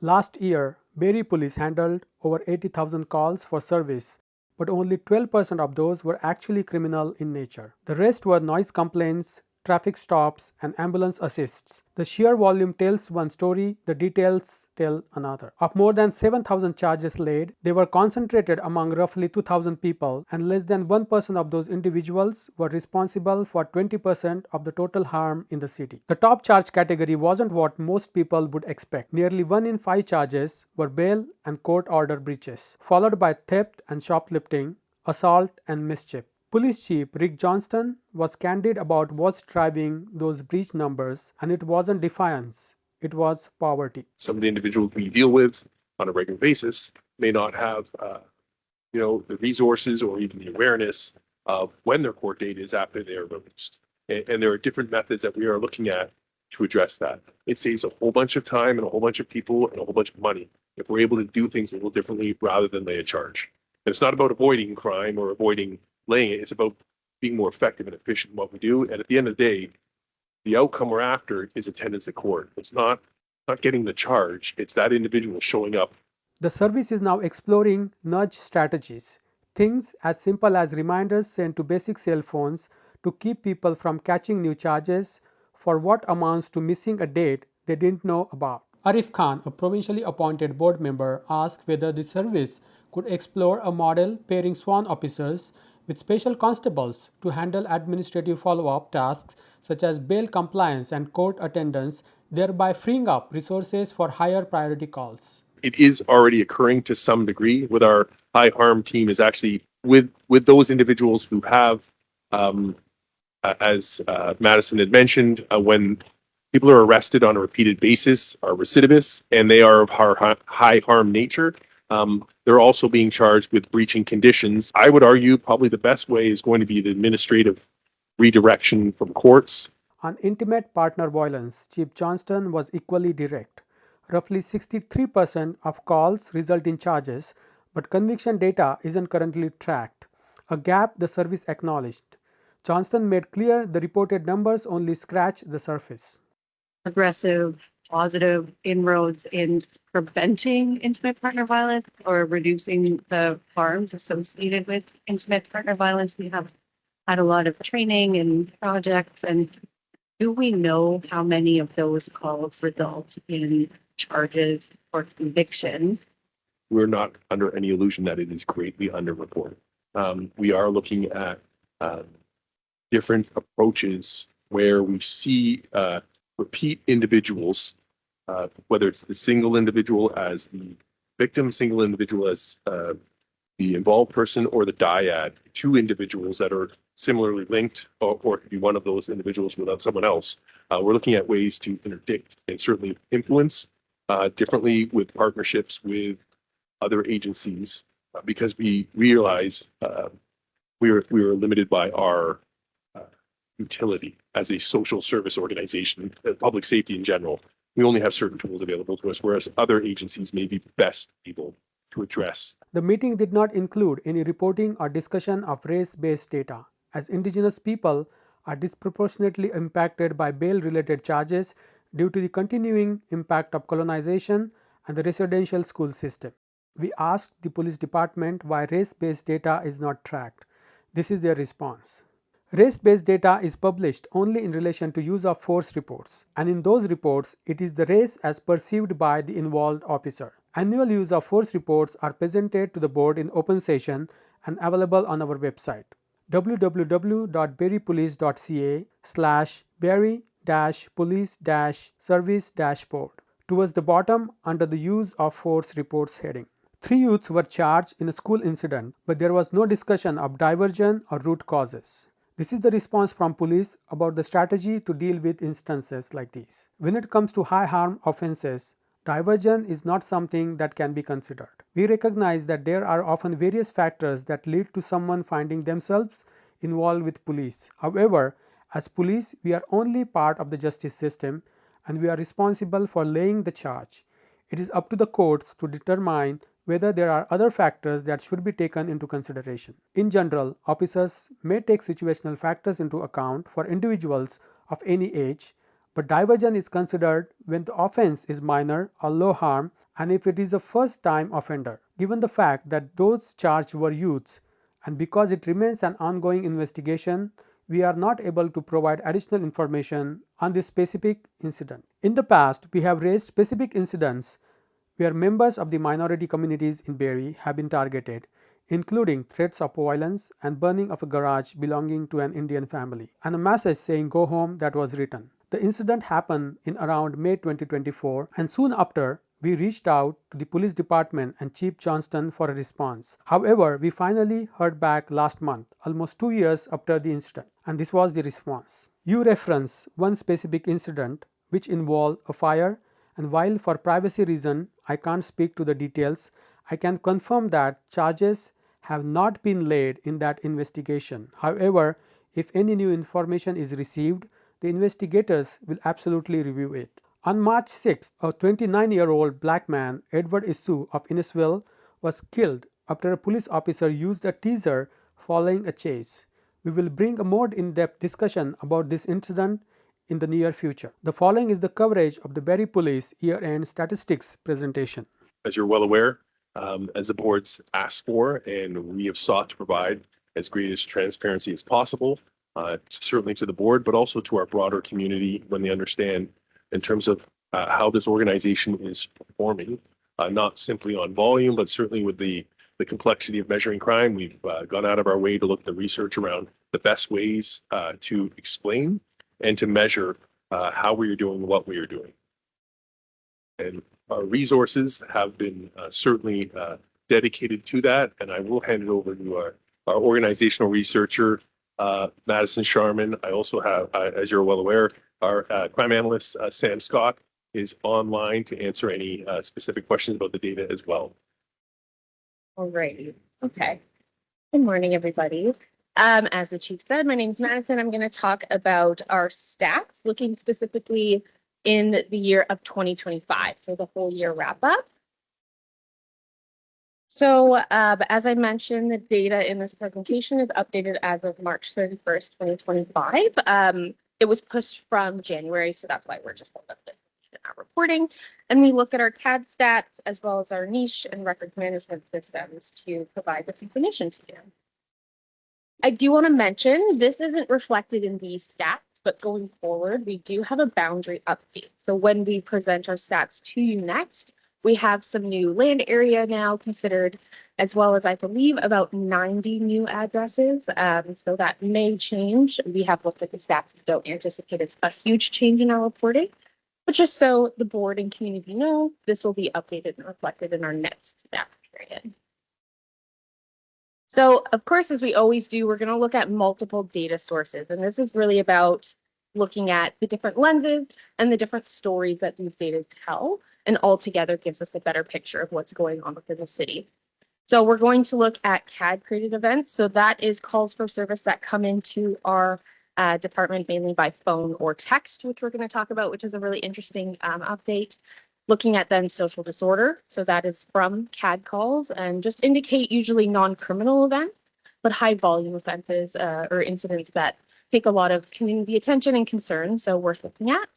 Last year, Barrie Police handled over 80,000 calls for service, but only 12% of those were actually criminal in nature. The rest were noise complaints, traffic stops, and ambulance assists. The sheer volume tells one story, the details tell another. Of more than 7,000 charges laid, they were concentrated among roughly 2,000 people, and less than 1% of those individuals were responsible for 20% of the total harm in the city. The top charge category wasn't what most people would expect. Nearly 1 in 5 charges were bail and court order breaches, followed by theft and shoplifting, assault, and mischief. Police Chief Rich Johnston was candid about what's driving those breach numbers, and it wasn't defiance, it was poverty. Some of the individuals we deal with on a regular basis may not have, the resources or even the awareness of when their court date is after they are released. And there are different methods that we are looking at to address that. It saves a whole bunch of time and a whole bunch of people and a whole bunch of money if we're able to do things a little differently rather than lay a charge. And it's not about avoiding crime or avoiding laying it. It's about being more effective and efficient in what we do. And at the end of the day, the outcome we're after is attendance at court. It's not getting the charge. It's that individual showing up. The service is now exploring nudge strategies, things as simple as reminders sent to basic cell phones to keep people from catching new charges for what amounts to missing a date they didn't know about. Arif Khan, a provincially appointed board member, asked whether the service could explore a model pairing sworn officers with special constables to handle administrative follow-up tasks such as bail compliance and court attendance, thereby freeing up resources for higher priority calls. It is already occurring to some degree with our high harm team is actually with those individuals who have, as Madison had mentioned, when people are arrested on a repeated basis, are recidivists, and they are of high harm nature. They're also being charged with breaching conditions. I would argue probably the best way is going to be the administrative redirection from courts. On intimate partner violence, Chief Johnston was equally direct. Roughly 63% of calls result in charges, but conviction data isn't currently tracked, a gap the service acknowledged. Johnston made clear the reported numbers only scratch the surface. Aggressive, positive inroads in preventing intimate partner violence or reducing the harms associated with intimate partner violence. We have had a lot of training and projects, and do we know how many of those calls result in charges or convictions? We're not under any illusion that it is greatly underreported. We are looking at different approaches where we see repeat individuals, whether it's the single individual as the victim, single individual as the involved person, or the dyad, two individuals that are similarly linked, or it could be one of those individuals without someone else. We're looking at ways to interdict and certainly influence differently with partnerships with other agencies because we realize we were limited by our utility as a social service organization, public safety in general. We only have certain tools available to us, whereas other agencies may be best able to address. The meeting did not include any reporting or discussion of race-based data, as Indigenous people are disproportionately impacted by bail-related charges due to the continuing impact of colonization and the residential school system. We asked the police department why race-based data is not tracked. This is their response. Race-based data is published only in relation to use of force reports, and in those reports, it is the race as perceived by the involved officer. Annual use of force reports are presented to the board in open session and available on our website www.barriepolice.ca/barrie-police-service-board. Towards the bottom, under the use of force reports heading. 3 youths were charged in a school incident, but there was no discussion of diversion or root causes. This is the response from police about the strategy to deal with instances like these. When it comes to high harm offenses, diversion is not something that can be considered. We recognize that there are often various factors that lead to someone finding themselves involved with police. However, as police, we are only part of the justice system and we are responsible for laying the charge. It is up to the courts to determine whether there are other factors that should be taken into consideration. In general, officers may take situational factors into account for individuals of any age, But diversion is considered when the offense is minor or low harm and if it is a first time offender. Given the fact that those charged were youths and because it remains an ongoing investigation, we are not able to provide additional information on this specific incident. In the past, we have raised specific incidents where members of the minority communities in Barrie have been targeted, including threats of violence and burning of a garage belonging to an Indian family, and a message saying "Go home" that was written. The incident happened in around May 2024, and soon after, we reached out to the police department and Chief Johnston for a response. However, we finally heard back last month, almost 2 years after the incident, and this was the response. You reference one specific incident which involved a fire, and while for privacy reason I can't speak to the details, I can confirm that charges have not been laid in that investigation. However, if any new information is received, the investigators will absolutely review it. On March 6th, a 29-year-old black man, Edward Issue of Innisfil, was killed after a police officer used a taser following a chase. We will bring a more in-depth discussion about this incident in the near future. The following is the coverage of the Barrie Police year-end statistics presentation. As you're well aware, as the board's asked for, and we have sought to provide as great as transparency as possible, certainly to the board, but also to our broader community when they understand in terms of how this organization is performing, not simply on volume, but certainly with the complexity of measuring crime. We've gone out of our way to look at the research around the best ways to explain and to measure how we are doing what we are doing. And our resources have been certainly dedicated to that. And I will hand it over to our organizational researcher, Madison Sharman. I also have, as you're well aware, our crime analyst, Sam Scott, is online to answer any specific questions about the data as well. All right. Okay. Good morning, everybody. As the chief said, my name is Madison. I'm going to talk about our stats, looking specifically in the year of 2025, so the whole year wrap up. So as I mentioned, the data in this presentation is updated as of March 31st, 2025. It was pushed from January, so that's why we're just a little bit in our reporting. And we look at our CAD stats as well as our niche and records management systems to provide this information to you. I do want to mention this isn't reflected in these stats, but going forward, we do have a boundary update. So when we present our stats to you next, we have some new land area now considered, as well as I believe about 90 new addresses. So that may change. We have looked at the stats and don't anticipate a huge change in our reporting, but just so the board and community know, this will be updated and reflected in our next stat period. So of course, as we always do, we're going to look at multiple data sources, and this is really about looking at the different lenses and the different stories that these data tell, and altogether gives us a better picture of what's going on within the city. So we're going to look at CAD created events. So that is calls for service that come into our department mainly by phone or text, which we're going to talk about, which is a really interesting update. Looking at then social disorder. So that is from CAD calls and just indicate usually non-criminal events, but high volume offenses or incidents that take a lot of community attention and concern. So worth looking at.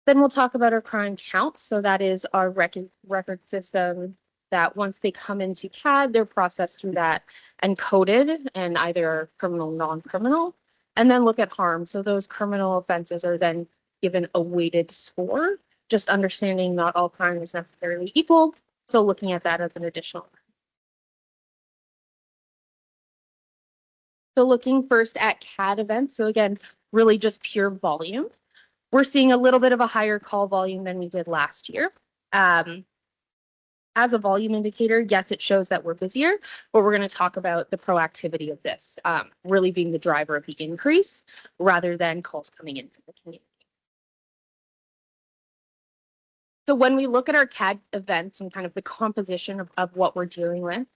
Then we'll talk about our crime counts. So that is our record system that once they come into CAD, they're processed through that and coded and either criminal, non-criminal, and then look at harm. So those criminal offenses are then given a weighted score, just understanding not all crime is necessarily equal. So looking at that as an additional. So looking first at CAD events. So again, really just pure volume. We're seeing a little bit of a higher call volume than we did last year. As a volume indicator, yes, it shows that we're busier, but we're going to talk about the proactivity of this really being the driver of the increase rather than calls coming in from the community. So when we look at our CAD events and kind of the composition of what we're dealing with,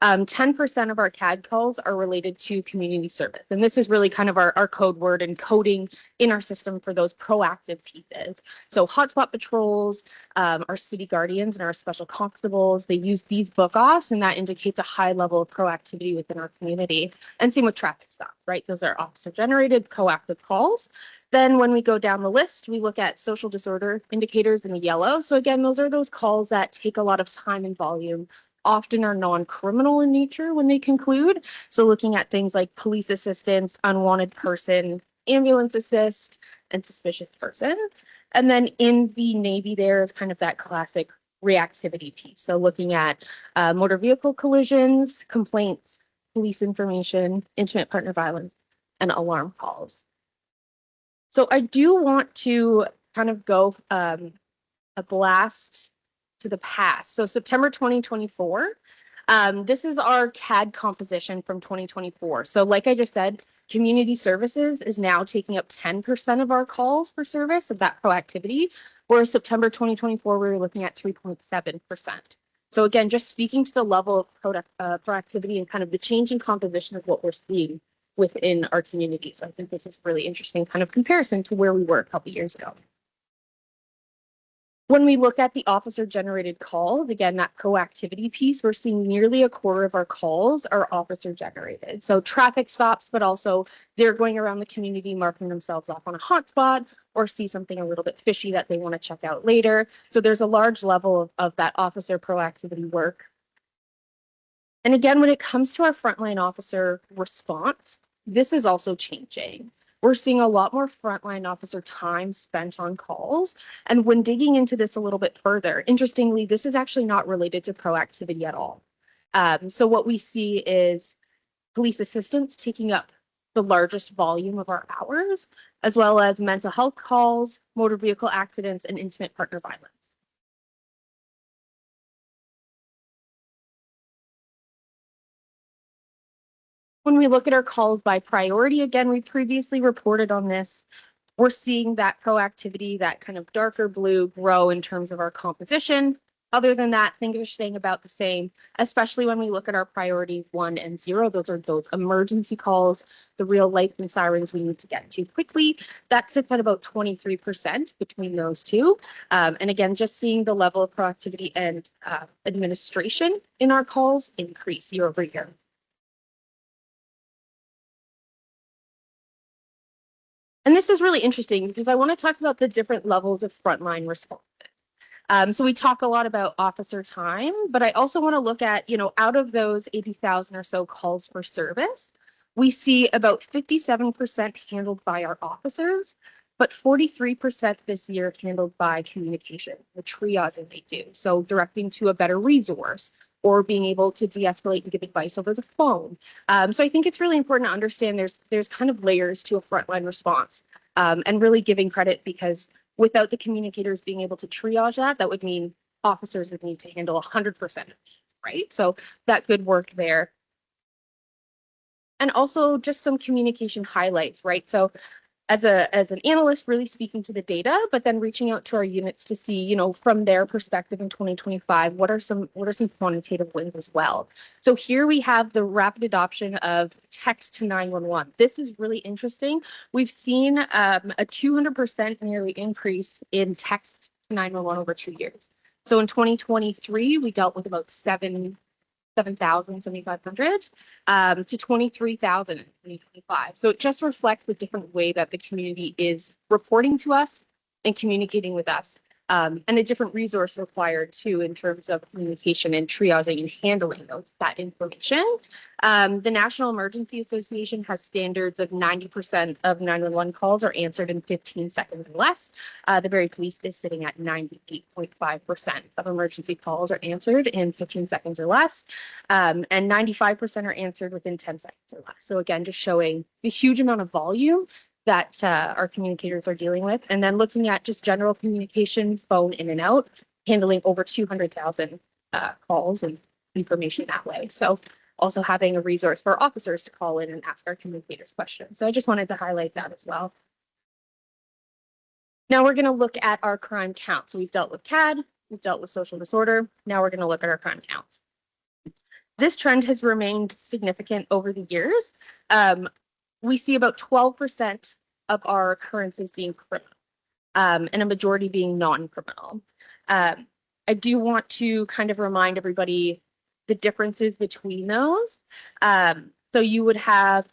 10% of our CAD calls are related to community service. And this is really kind of our code word and coding in our system for those proactive pieces. So hotspot patrols, our city guardians and our special constables, they use these book offs, and that indicates a high level of proactivity within our community. And same with traffic stops, right? Those are officer generated proactive calls. Then when we go down the list, we look at social disorder indicators in the yellow. So again, those are those calls that take a lot of time and volume, often are non-criminal in nature when they conclude. So looking at things like police assistance, unwanted person, ambulance assist, and suspicious person. And then in the navy there is kind of that classic reactivity piece. So looking at motor vehicle collisions, complaints, police information, intimate partner violence, and alarm calls. So I do want to kind of go a blast to the past. So September 2024, this is our CAD composition from 2024. So like I just said, community services is now taking up 10% of our calls for service of that proactivity, whereas September 2024, we were looking at 3.7%. So again, just speaking to the level of proactivity and kind of the change in composition of what we're seeing within our community. So I think this is a really interesting kind of comparison to where we were a couple years ago. When we look at the officer generated calls, again, that proactivity piece, we're seeing nearly a quarter of our calls are officer generated. So traffic stops, but also they're going around the community marking themselves off on a hotspot or see something a little bit fishy that they want to check out later. So there's a large level of that officer proactivity work. And again, when it comes to our frontline officer response, this is also changing. We're seeing a lot more frontline officer time spent on calls. And when digging into this a little bit further, interestingly, this is actually not related to proactivity at all. So what we see is police assistance taking up the largest volume of our hours, as well as mental health calls, motor vehicle accidents, and intimate partner violence. When we look at our calls by priority, again, we previously reported on this. We're seeing that proactivity, that kind of darker blue, grow in terms of our composition. Other than that, things are staying about the same, especially when we look at our priority 1 and 0. Those are those emergency calls, the real lights and sirens we need to get to quickly. That sits at about 23% between those two. And again, just seeing the level of proactivity and administration in our calls increase year over year. And this is really interesting because I want to talk about the different levels of frontline responses. So we talk a lot about officer time, but I also want to look at, out of those 80,000 or so calls for service, we see about 57% handled by our officers, but 43% this year handled by communications, the triaging they do. So directing to a better resource or being able to de-escalate and give advice over the phone. So I think it's really important to understand there's kind of layers to a frontline response, and really giving credit, because without the communicators being able to triage that would mean officers would need to handle 100% of these, right? So that good work there. And also just some communication highlights, right? So as an analyst, really speaking to the data, but then reaching out to our units to see, from their perspective in 2025, what are some quantitative wins as well. So here we have the rapid adoption of text to 911. This is really interesting. We've seen a 200% nearly increase in text to 911 over 2 years. So in 2023, we dealt with about 7,500 to 23,000 in 2025. So it just reflects the different way that the community is reporting to us and communicating with us, and a different resource required too in terms of communication and triaging and handling that information. The National Emergency Association has standards of 90% of 911 calls are answered in 15 seconds or less. The Barrie Police is sitting at 98.5% of emergency calls are answered in 15 seconds or less, and 95% are answered within 10 seconds or less. So again, just showing the huge amount of volume that our communicators are dealing with. And then looking at just general communication, phone in and out, handling over 200,000 calls and information that way. So also having a resource for officers to call in and ask our communicators questions. So I just wanted to highlight that as well. Now we're going to look at our crime count. So we've dealt with CAD, we've dealt with social disorder. Now we're going to look at our crime counts. This trend has remained significant over the years. We see about 12% of our occurrences being criminal, and a majority being non-criminal. I do want to kind of remind everybody the differences between those. So you would have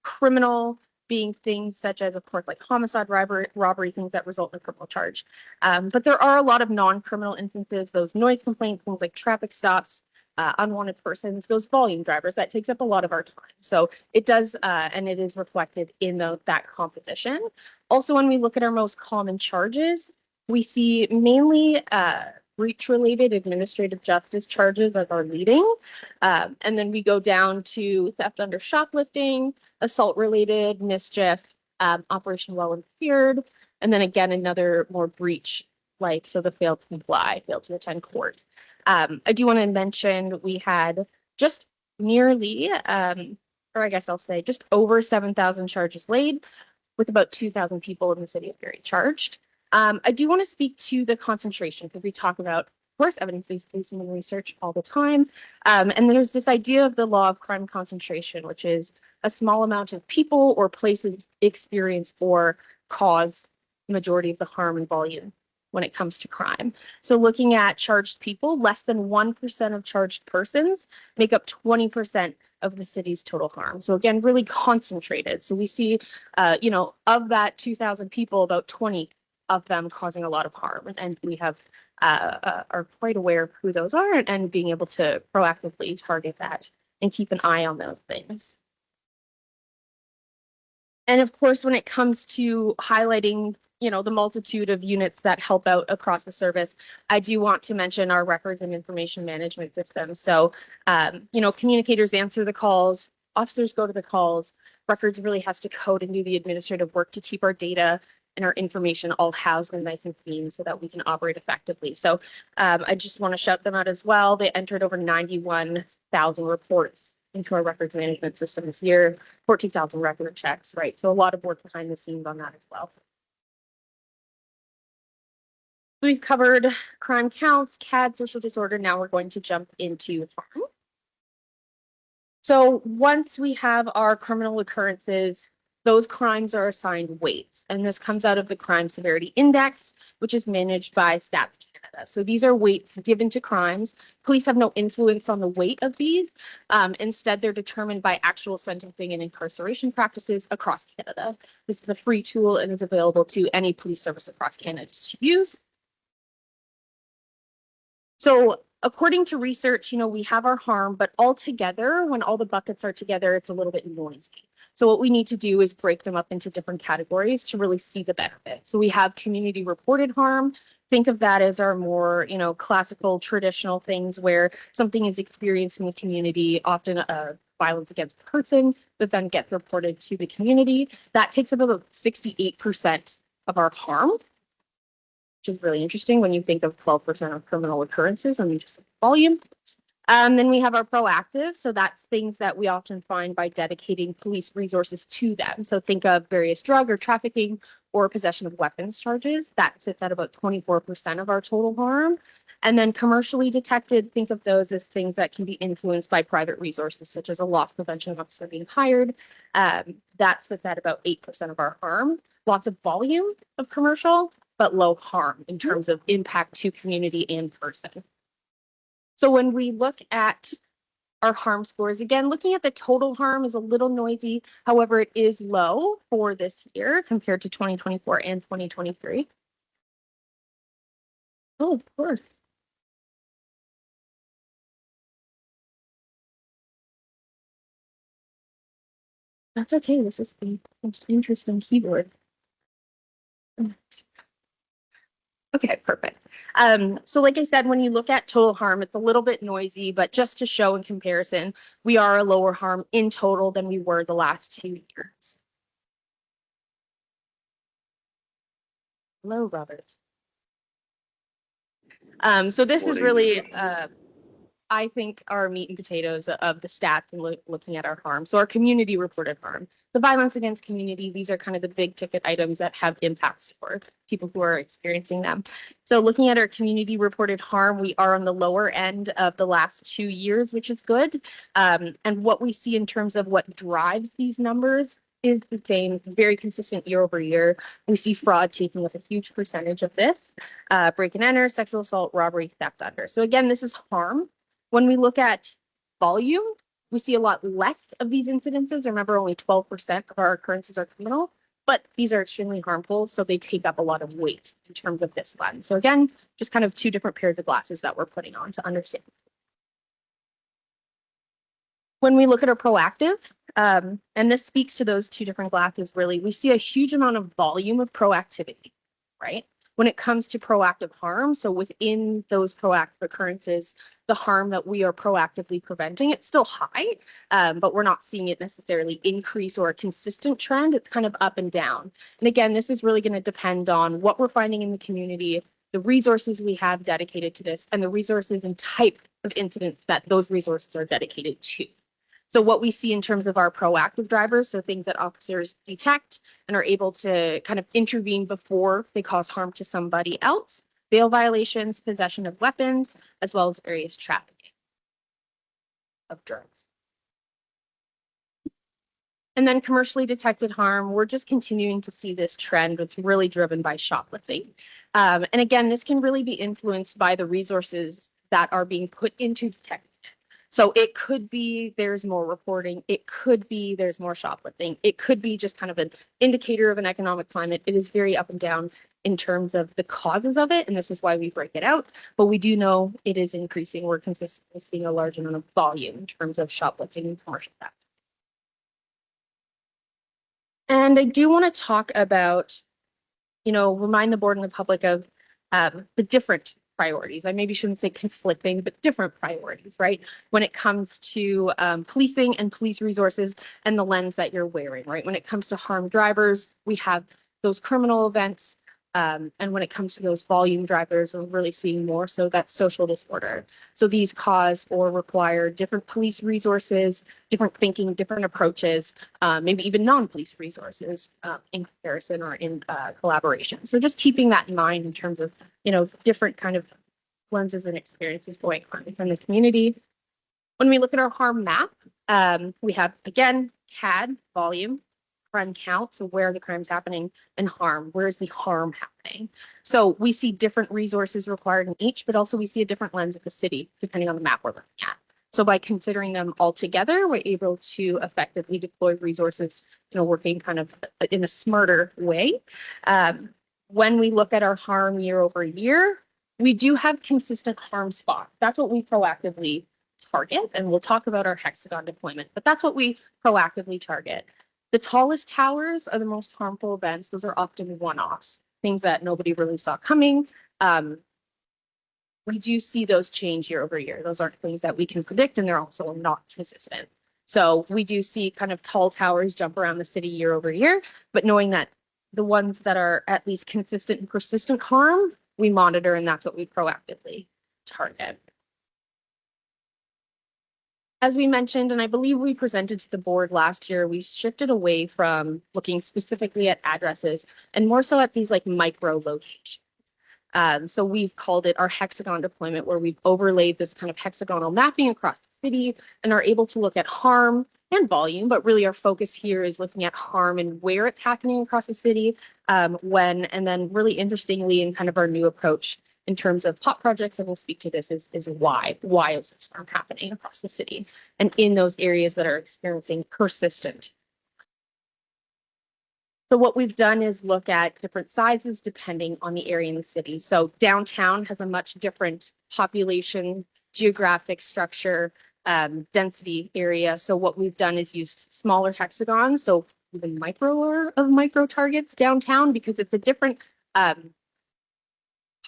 criminal being things such as, of course, like homicide, robbery, things that result in a criminal charge. But there are a lot of non-criminal instances, those noise complaints, things like traffic stops, unwanted persons, those volume drivers, that takes up a lot of our time. So it does, and it is reflected in that composition. Also, when we look at our most common charges, we see mainly breach-related administrative justice charges as our leading. And then we go down to theft under shoplifting, assault-related, mischief, operation well impaired, and then again, another more breach-like, so the failed to comply, failed to attend court. I do want to mention we had just nearly, or I guess I'll say just over 7,000 charges laid, with about 2,000 people in the city of Barrie charged. I do want to speak to the concentration because we talk about, of course, evidence-based policing and research all the time. And there's this idea of the law of crime concentration, which is a small amount of people or places experience or cause the majority of the harm and volume when it comes to crime. So looking at charged people, less than 1% of charged persons make up 20% of the city's total harm. So again, really concentrated. So we see, of that 2,000 people, about 20 of them causing a lot of harm. And we have are quite aware of who those are and being able to proactively target that and keep an eye on those things. And of course, when it comes to highlighting, the multitude of units that help out across the service, I do want to mention our records and information management system. So, communicators answer the calls, officers go to the calls, records really has to code and do the administrative work to keep our data and our information all housed and nice and clean so that we can operate effectively. So I just want to shout them out as well. They entered over 91,000 reports into our records management system this year, 14,000 record checks, right? So a lot of work behind the scenes on that as well. So we've covered crime counts, CAD, social disorder. Now we're going to jump into harm. So once we have our criminal occurrences, those crimes are assigned weights, and this comes out of the Crime Severity Index, which is managed by Stats Canada. So these are weights given to crimes. Police have no influence on the weight of these. Instead, they're determined by actual sentencing and incarceration practices across Canada. This is a free tool and is available to any police service across Canada to use. So according to research, we have our harm, but altogether, when all the buckets are together, it's a little bit noisy. So what we need to do is break them up into different categories to really see the benefits. So we have community reported harm. Think of that as our more, classical, traditional things where something is experienced in the community, often violence against a person that then gets reported to the community. That takes up about 68% of our harm, which is really interesting when you think of 12% of criminal occurrences and just volume. Then we have our proactive. So that's things that we often find by dedicating police resources to them. So think of various drug or trafficking or possession of weapons charges. That sits at about 24% of our total harm. And then commercially detected, think of those as things that can be influenced by private resources, such as a loss prevention officer being hired. That sits at about 8% of our harm. Lots of volume of commercial, but low harm in terms of impact to community and person. So when we look at our harm scores, again, looking at the total harm is a little noisy. However, it is low for this year compared to 2024 and 2023. Oh, of course. That's okay. This is the most interesting keyboard. Okay, perfect. So like I said, when you look at total harm, it's a little bit noisy, but just to show in comparison, we are a lower harm in total than we were the last 2 years. Hello, Robert. So this is really, I think, our meat and potatoes of the stats and looking at our harm. So our community reported harm, the violence against community, these are kind of the big ticket items that have impacts for people who are experiencing them. So looking at our community reported harm, we are on the lower end of the last 2 years, which is good. And what we see in terms of what drives these numbers is the same. It's very consistent year over year. We see fraud taking up a huge percentage of this, break and enter, sexual assault, robbery, theft under. So again, this is harm. When we look at volume, We see a lot less of these incidences. Remember, only 12% of our occurrences are criminal, but these are extremely harmful, so they take up a lot of weight in terms of this lens. So again, just kind of two different pairs of glasses that we're putting on to understand. When we look at our proactive, and this speaks to those two different glasses, really, we see a huge amount of volume of proactivity, right? When it comes to proactive harm, so within those proactive occurrences, the harm that we are proactively preventing, it's still high, but we're not seeing it necessarily increase or a consistent trend. It's kind of up and down. And again, this is really going to depend on what we're finding in the community, the resources we have dedicated to this, and the resources and type of incidents that those resources are dedicated to. So what we see in terms of our proactive drivers, so things that officers detect and are able to kind of intervene before they cause harm to somebody else, bail violations, possession of weapons, as well as various trafficking of drugs. And then commercially detected harm, we're just continuing to see this trend that's really driven by shoplifting. And again, this can really be influenced by the resources that are being put into detecting. So it could be there's more reporting. It could be there's more shoplifting. It could be just kind of an indicator of an economic climate. It is very up and down in terms of the causes of it, and this is why we break it out. But we do know it is increasing. We're consistently seeing a large amount of volume in terms of shoplifting and commercial theft. And I do want to talk about, remind the board and the public of the different priorities. I maybe shouldn't say conflicting, but different priorities, right? When it comes to policing and police resources and the lens that you're wearing, right? When it comes to harmed drivers, we have those criminal events. And when it comes to those volume drivers, we're really seeing more so that's social disorder. So these cause or require different police resources, different thinking, different approaches, maybe even non-police resources in comparison or in collaboration. So just keeping that in mind in terms of, different kind of lenses and experiences going on from the community. When we look at our harm map, we have, again, CAD, volume, crime count, so where are the crimes happening, and harm, where is the harm happening. So we see different resources required in each, but also we see a different lens of the city depending on the map we're looking at. So by considering them all together, we're able to effectively deploy resources, working kind of in a smarter way. When we look at our harm year over year, we do have consistent harm spots. That's what we proactively target, and we'll talk about our hexagon deployment, but that's what we proactively target. The tallest towers are the most harmful events. Those are often one-offs, things that nobody really saw coming. We do see those change year over year. Those aren't things that we can predict, and they're also not consistent. So we do see kind of tall towers jump around the city year over year, but knowing that the ones that are at least consistent and persistent harm, we monitor, and that's what we proactively target. As we mentioned, and I believe we presented to the board last year, we shifted away from looking specifically at addresses and more so at these like micro locations. So we've called it our hexagon deployment, where we've overlaid this kind of hexagonal mapping across the city and are able to look at harm and volume, but really our focus here is looking at harm and where it's happening across the city, when, and then really interestingly in kind of our new approach in terms of hot projects, and we'll speak to this, is why. Why is this harm happening across the city and in those areas that are experiencing persistent? So what we've done is look at different sizes depending on the area in the city. So downtown has a much different population, geographic structure, density area. So what we've done is use smaller hexagons, so even micro targets downtown, because it's a different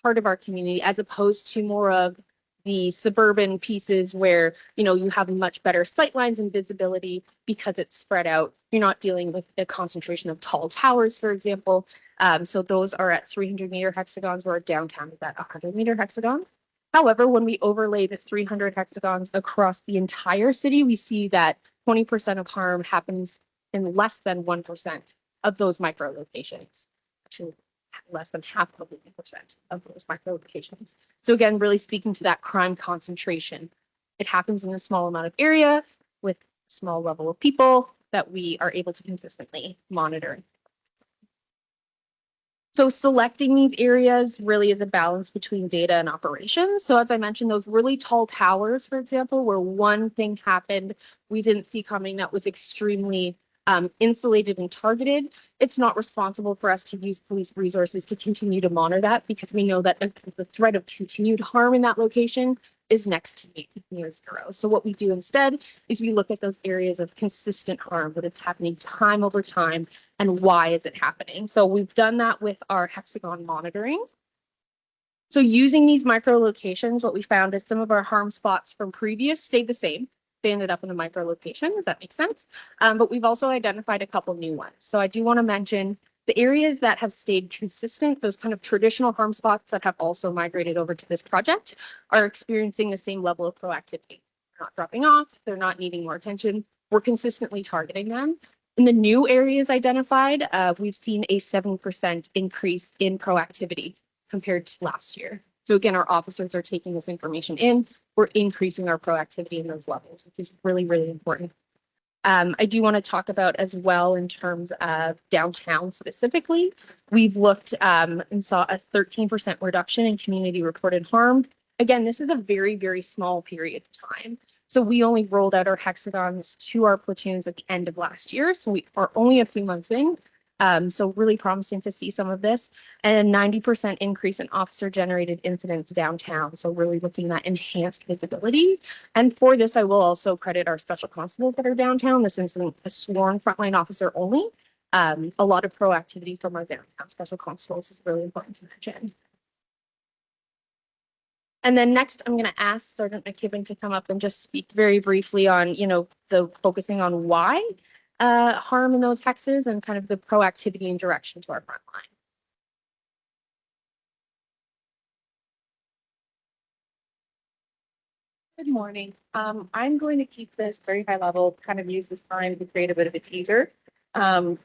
part of our community as opposed to more of the suburban pieces where you have much better sight lines and visibility because it's spread out. You're not dealing with a concentration of tall towers, for example. So those are at 300-meter hexagons, where downtown is at 100-meter hexagons. However, when we overlay the 300 hexagons across the entire city, we see that 20% of harm happens in less than 1% of those micro locations. Actually, less than half of 1% of those micro locations. So again, really speaking to that crime concentration. It happens in a small amount of area with a small level of people that we are able to consistently monitor. So selecting these areas really is a balance between data and operations. So as I mentioned, those really tall towers, for example, where one thing happened we didn't see coming that was extremely insulated and targeted, it's not responsible for us to use police resources to continue to monitor that because we know that the threat of continued harm in that location is next to near zero. So what we do instead is we look at those areas of consistent harm, what is happening time over time, and why is it happening. So we've done that with our hexagon monitoring. So using these micro locations, what we found is some of our harm spots from previous stayed the same. They ended up in a micro location. Does that make sense? But we've also identified a couple new ones. So I do want to mention the areas that have stayed consistent, those kind of traditional harm spots that have also migrated over to this project, are experiencing the same level of proactivity. They're not dropping off, they're not needing more attention. We're consistently targeting them. In the new areas identified, we've seen a 7% increase in proactivity compared to last year. So again, our officers are taking this information in. We're increasing our proactivity in those levels, which is really, really important. I do want to talk about as well in terms of downtown specifically. We've looked and saw a 13% reduction in community reported harm. Again, this is a very, very small period of time. So we only rolled out our hexagons to our platoons at the end of last year. So we are only a few months in. So really promising to see some of this, and a 90% increase in officer generated incidents downtown. So really looking at enhanced visibility. And for this, I will also credit our special constables that are downtown. This is a sworn frontline officer only. A lot of proactivity from our downtown special constables is really important to mention. And then next, I'm going to ask Sergeant McKibben to come up and just speak very briefly on, the focusing on why harm in those hexes and kind of the proactivity and direction to our front line. Good morning. I'm going to keep this very high level, kind of use this time to create a bit of a teaser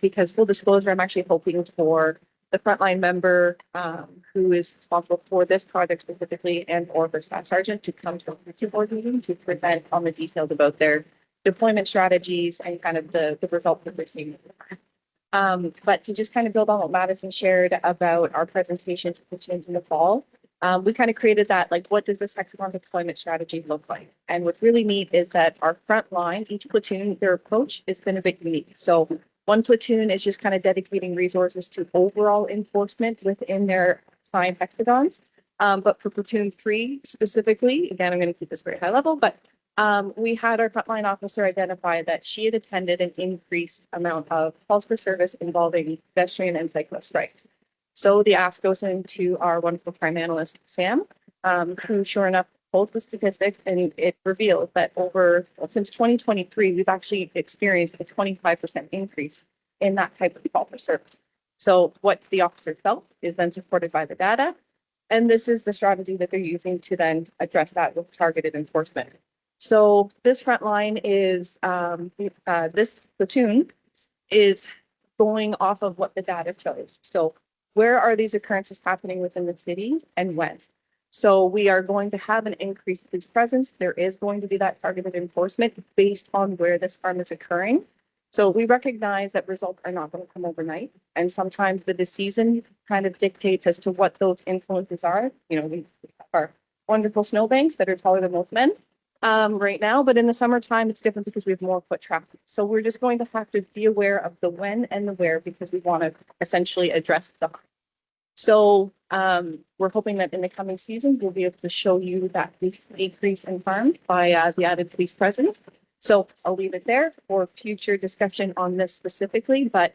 because full disclosure, I'm actually hoping for the frontline member who is responsible for this project specifically and or for staff sergeant to come to the board meeting to present on the details about their deployment strategies and kind of the results that we're seeing. But to just kind of build on what Madison shared about our presentation to platoons in the fall, we kind of created that, like, what does this hexagon deployment strategy look like? And what's really neat is that our front line, each platoon, their approach has been a bit unique. So one platoon is just kind of dedicating resources to overall enforcement within their assigned hexagons. But for platoon 3 specifically, again, I'm going to keep this very high level, but we had our frontline officer identify that she had attended an increased amount of calls for service involving pedestrian and cyclist strikes. So the ask goes into our wonderful crime analyst, Sam, who sure enough pulls the statistics, and it reveals that since 2023, we've actually experienced a 25% increase in that type of call for service. So what the officer felt is then supported by the data. And this is the strategy that they're using to then address that with targeted enforcement. So this front line is, this platoon is going off of what the data shows. So where are these occurrences happening within the city and when? So we are going to have an increased police presence. There is going to be that targeted enforcement based on where this harm is occurring. So we recognize that results are not going to come overnight. And sometimes the season kind of dictates as to what those influences are. We have our wonderful snowbanks that are taller than most men right now, but in the summertime, it's different because we have more foot traffic. So we're just going to have to be aware of the when and the where because we want to essentially address the harm. So we're hoping that in the coming seasons, we'll be able to show you that decrease in harm by the added police presence. So I'll leave it there for future discussion on this specifically. But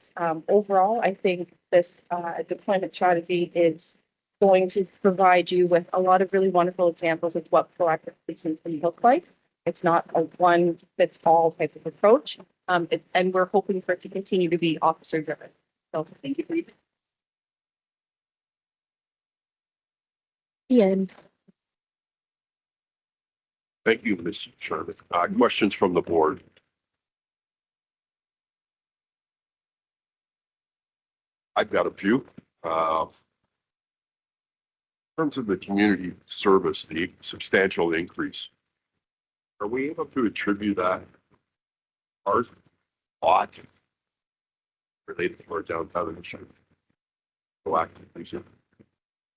overall, I think this deployment strategy is going to provide you with a lot of really wonderful examples of what proactive policing can look like. It's not a one-fits-all type of approach. And we're hoping for it to continue to be officer-driven. So thank you for your Ian. Thank you, Ms. Sherman. Questions from the board? I've got a few. In terms of the community service, the substantial increase, are we able to attribute that our lot related to our downtown initiative? proactively?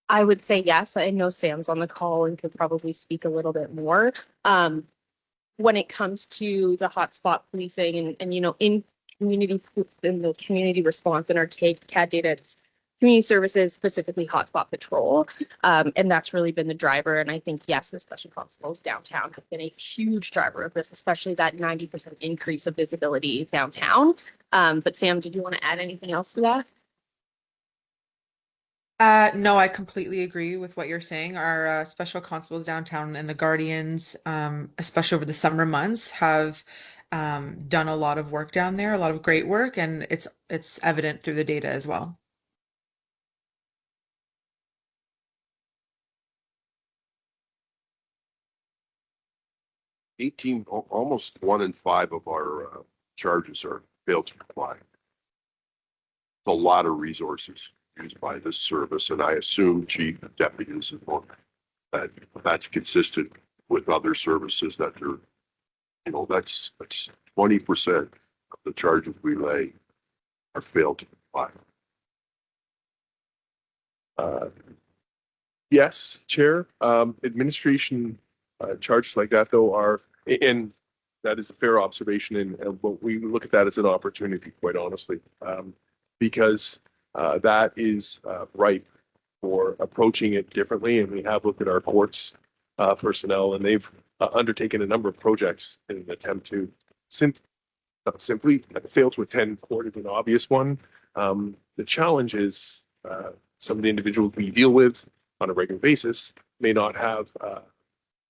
I would say yes. I know Sam's on the call and could probably speak a little bit more. When it comes to the hotspot policing and in the community response in our CAD data, it's community services, specifically hotspot patrol. And that's really been the driver. And I think, yes, the special constables downtown have been a huge driver of this, especially that 90% increase of visibility downtown. But Sam, did you want to add anything else to that? No, I completely agree with what you're saying. Our special constables downtown and the Guardians, especially over the summer months, have done a lot of work down there, a lot of great work, and it's evident through the data as well. Almost 1 in 5 of our charges are failed to comply. It's a lot of resources used by this service, and I assume chief and deputies and all that's consistent with other services that are, that's 20% of the charges we lay are failed to comply. Yes, Chair. Administration charges like that, though, are, and that is a fair observation, and we look at that as an opportunity, quite honestly, because that is ripe for approaching it differently. And we have looked at our courts personnel, and they've undertaken a number of projects in an attempt to simply fail to attend court is an obvious one. The challenge is some of the individuals we deal with on a regular basis may not have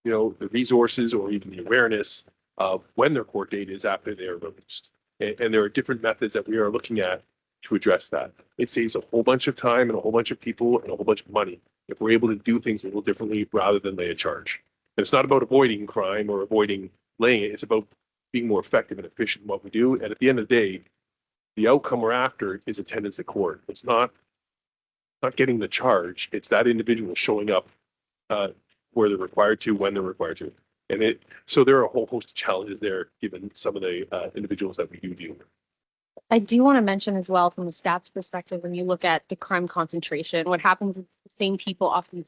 the resources or even the awareness of when their court date is after they are released. And there are different methods that we are looking at to address that. It saves a whole bunch of time and a whole bunch of people and a whole bunch of money if we're able to do things a little differently rather than lay a charge. And it's not about avoiding crime or avoiding laying it. It's about being more effective and efficient in what we do. And at the end of the day, the outcome we're after is attendance at court. It's not getting the charge. It's that individual showing up where they're required to, when they're required to. And so there are a whole host of challenges there, given some of the individuals that we do deal with. I do want to mention as well, from a stats perspective, when you look at the crime concentration, what happens is the same people often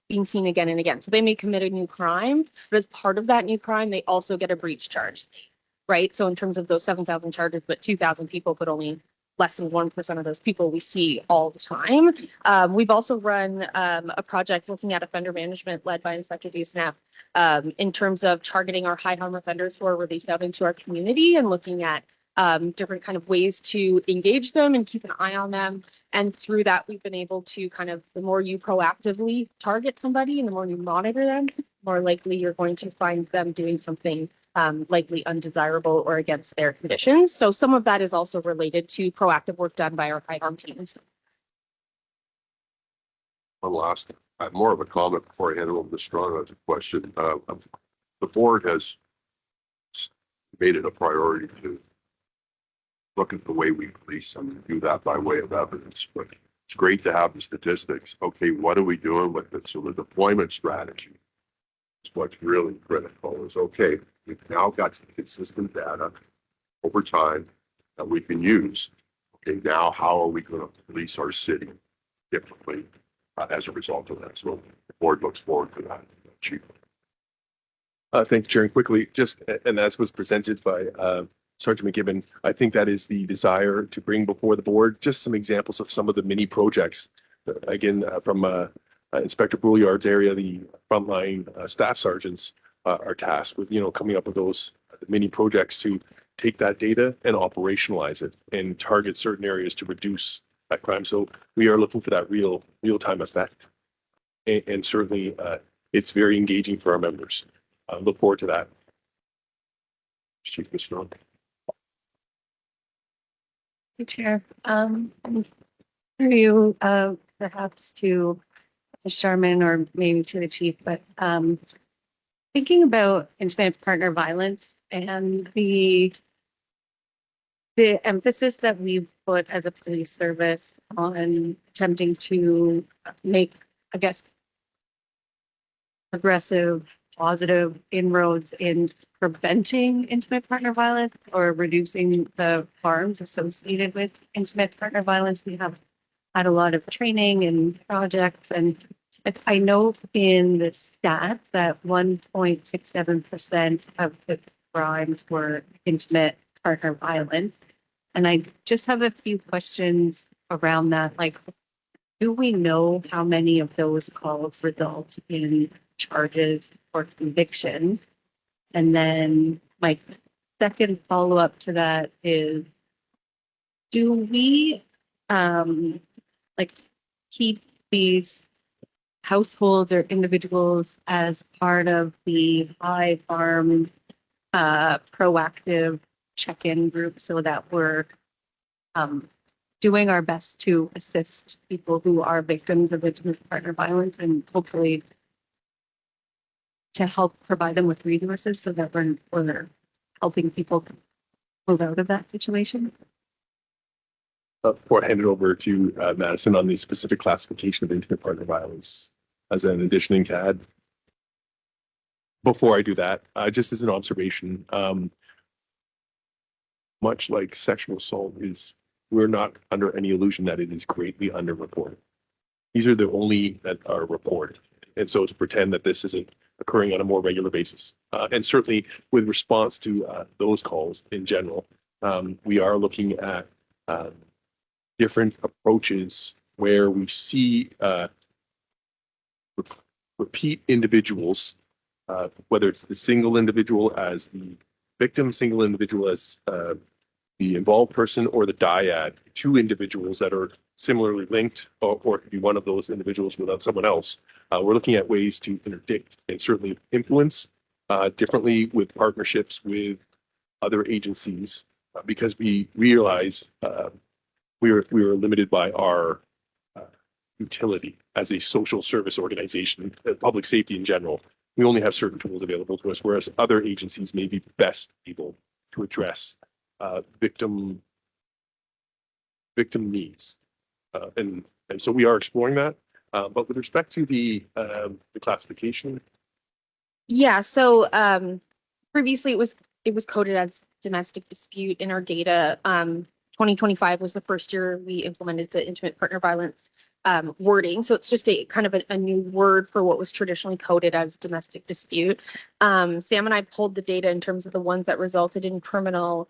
being seen again and again. So they may commit a new crime, but as part of that new crime, they also get a breach charge, right? So in terms of those 7,000 charges, but 2,000 people, but only less than 1% of those people we see all the time. We've also run a project looking at offender management led by Inspector Dusnap in terms of targeting our high harm offenders who are released out into our community and looking at different kind of ways to engage them and keep an eye on them. And through that, we've been able to the more you proactively target somebody and the more you monitor them, more likely you're going to find them doing something likely undesirable or against their conditions. So some of that is also related to proactive work done by our high harm teams. One last, I have more of a comment before I hand it over to Strong. That's a question. The board has made it a priority to look at the way we police and do that by way of evidence. But it's great to have the statistics. Okay, what are we doing with it? So the deployment strategy is what's really critical. Is okay, we've now got some consistent data over time that we can use. Okay, now how are we going to police our city differently as a result of that? So the board looks forward to that. Chief. Thank you, Chair. And quickly, and as was presented by Sergeant McGibbon, I think that is the desire to bring before the board just some examples of some of the mini projects. Again, from Inspector Brouillard's area, the frontline staff sergeants are tasked with, coming up with those mini projects to take that data and operationalize it and target certain areas to reduce that crime. So we are looking for that real-time effect. And certainly it's very engaging for our members. Look forward to that. Chief Mr. Chair, through you, perhaps to Ms. Sharman or maybe to the chief, but thinking about intimate partner violence and the emphasis that we put as a police service on attempting to make, I guess, progressive, positive inroads in preventing intimate partner violence or reducing the harms associated with intimate partner violence. We have had a lot of training and projects. And I know in the stats that 1.67% of the crimes were intimate partner violence. And I just have a few questions around that. Like, do we know how many of those calls result in charges or convictions? And then my second follow-up to that is, do we like keep these households or individuals as part of the high farm proactive check-in group so that we're doing our best to assist people who are victims of intimate partner violence and hopefully to help provide them with resources so that we're helping people move out of that situation? Before I hand it over to Madison on the specific classification of intimate partner violence as an addition to add. Before I do that, just as an observation, much like sexual assault we're not under any illusion that it is greatly underreported. These are the only that are reported. And so to pretend that this isn't occurring on a more regular basis, and certainly with response to those calls in general, we are looking at different approaches where we see repeat individuals, whether it's the single individual as the victim, single individual as the involved person, or the dyad, two individuals that are similarly linked, or it could be one of those individuals without someone else. We're looking at ways to interdict and certainly influence differently with partnerships with other agencies, because we realize we were limited by our utility as a social service organization, public safety in general. We only have certain tools available to us, whereas other agencies may be best able to address victim needs, and so we are exploring that. But with respect to the classification, Yeah, so previously it was coded as domestic dispute in our data. 2025 was the first year we implemented the intimate partner violence wording. So it's just a kind of a new word for what was traditionally coded as domestic dispute. Sam and I pulled the data in terms of the ones that resulted in criminal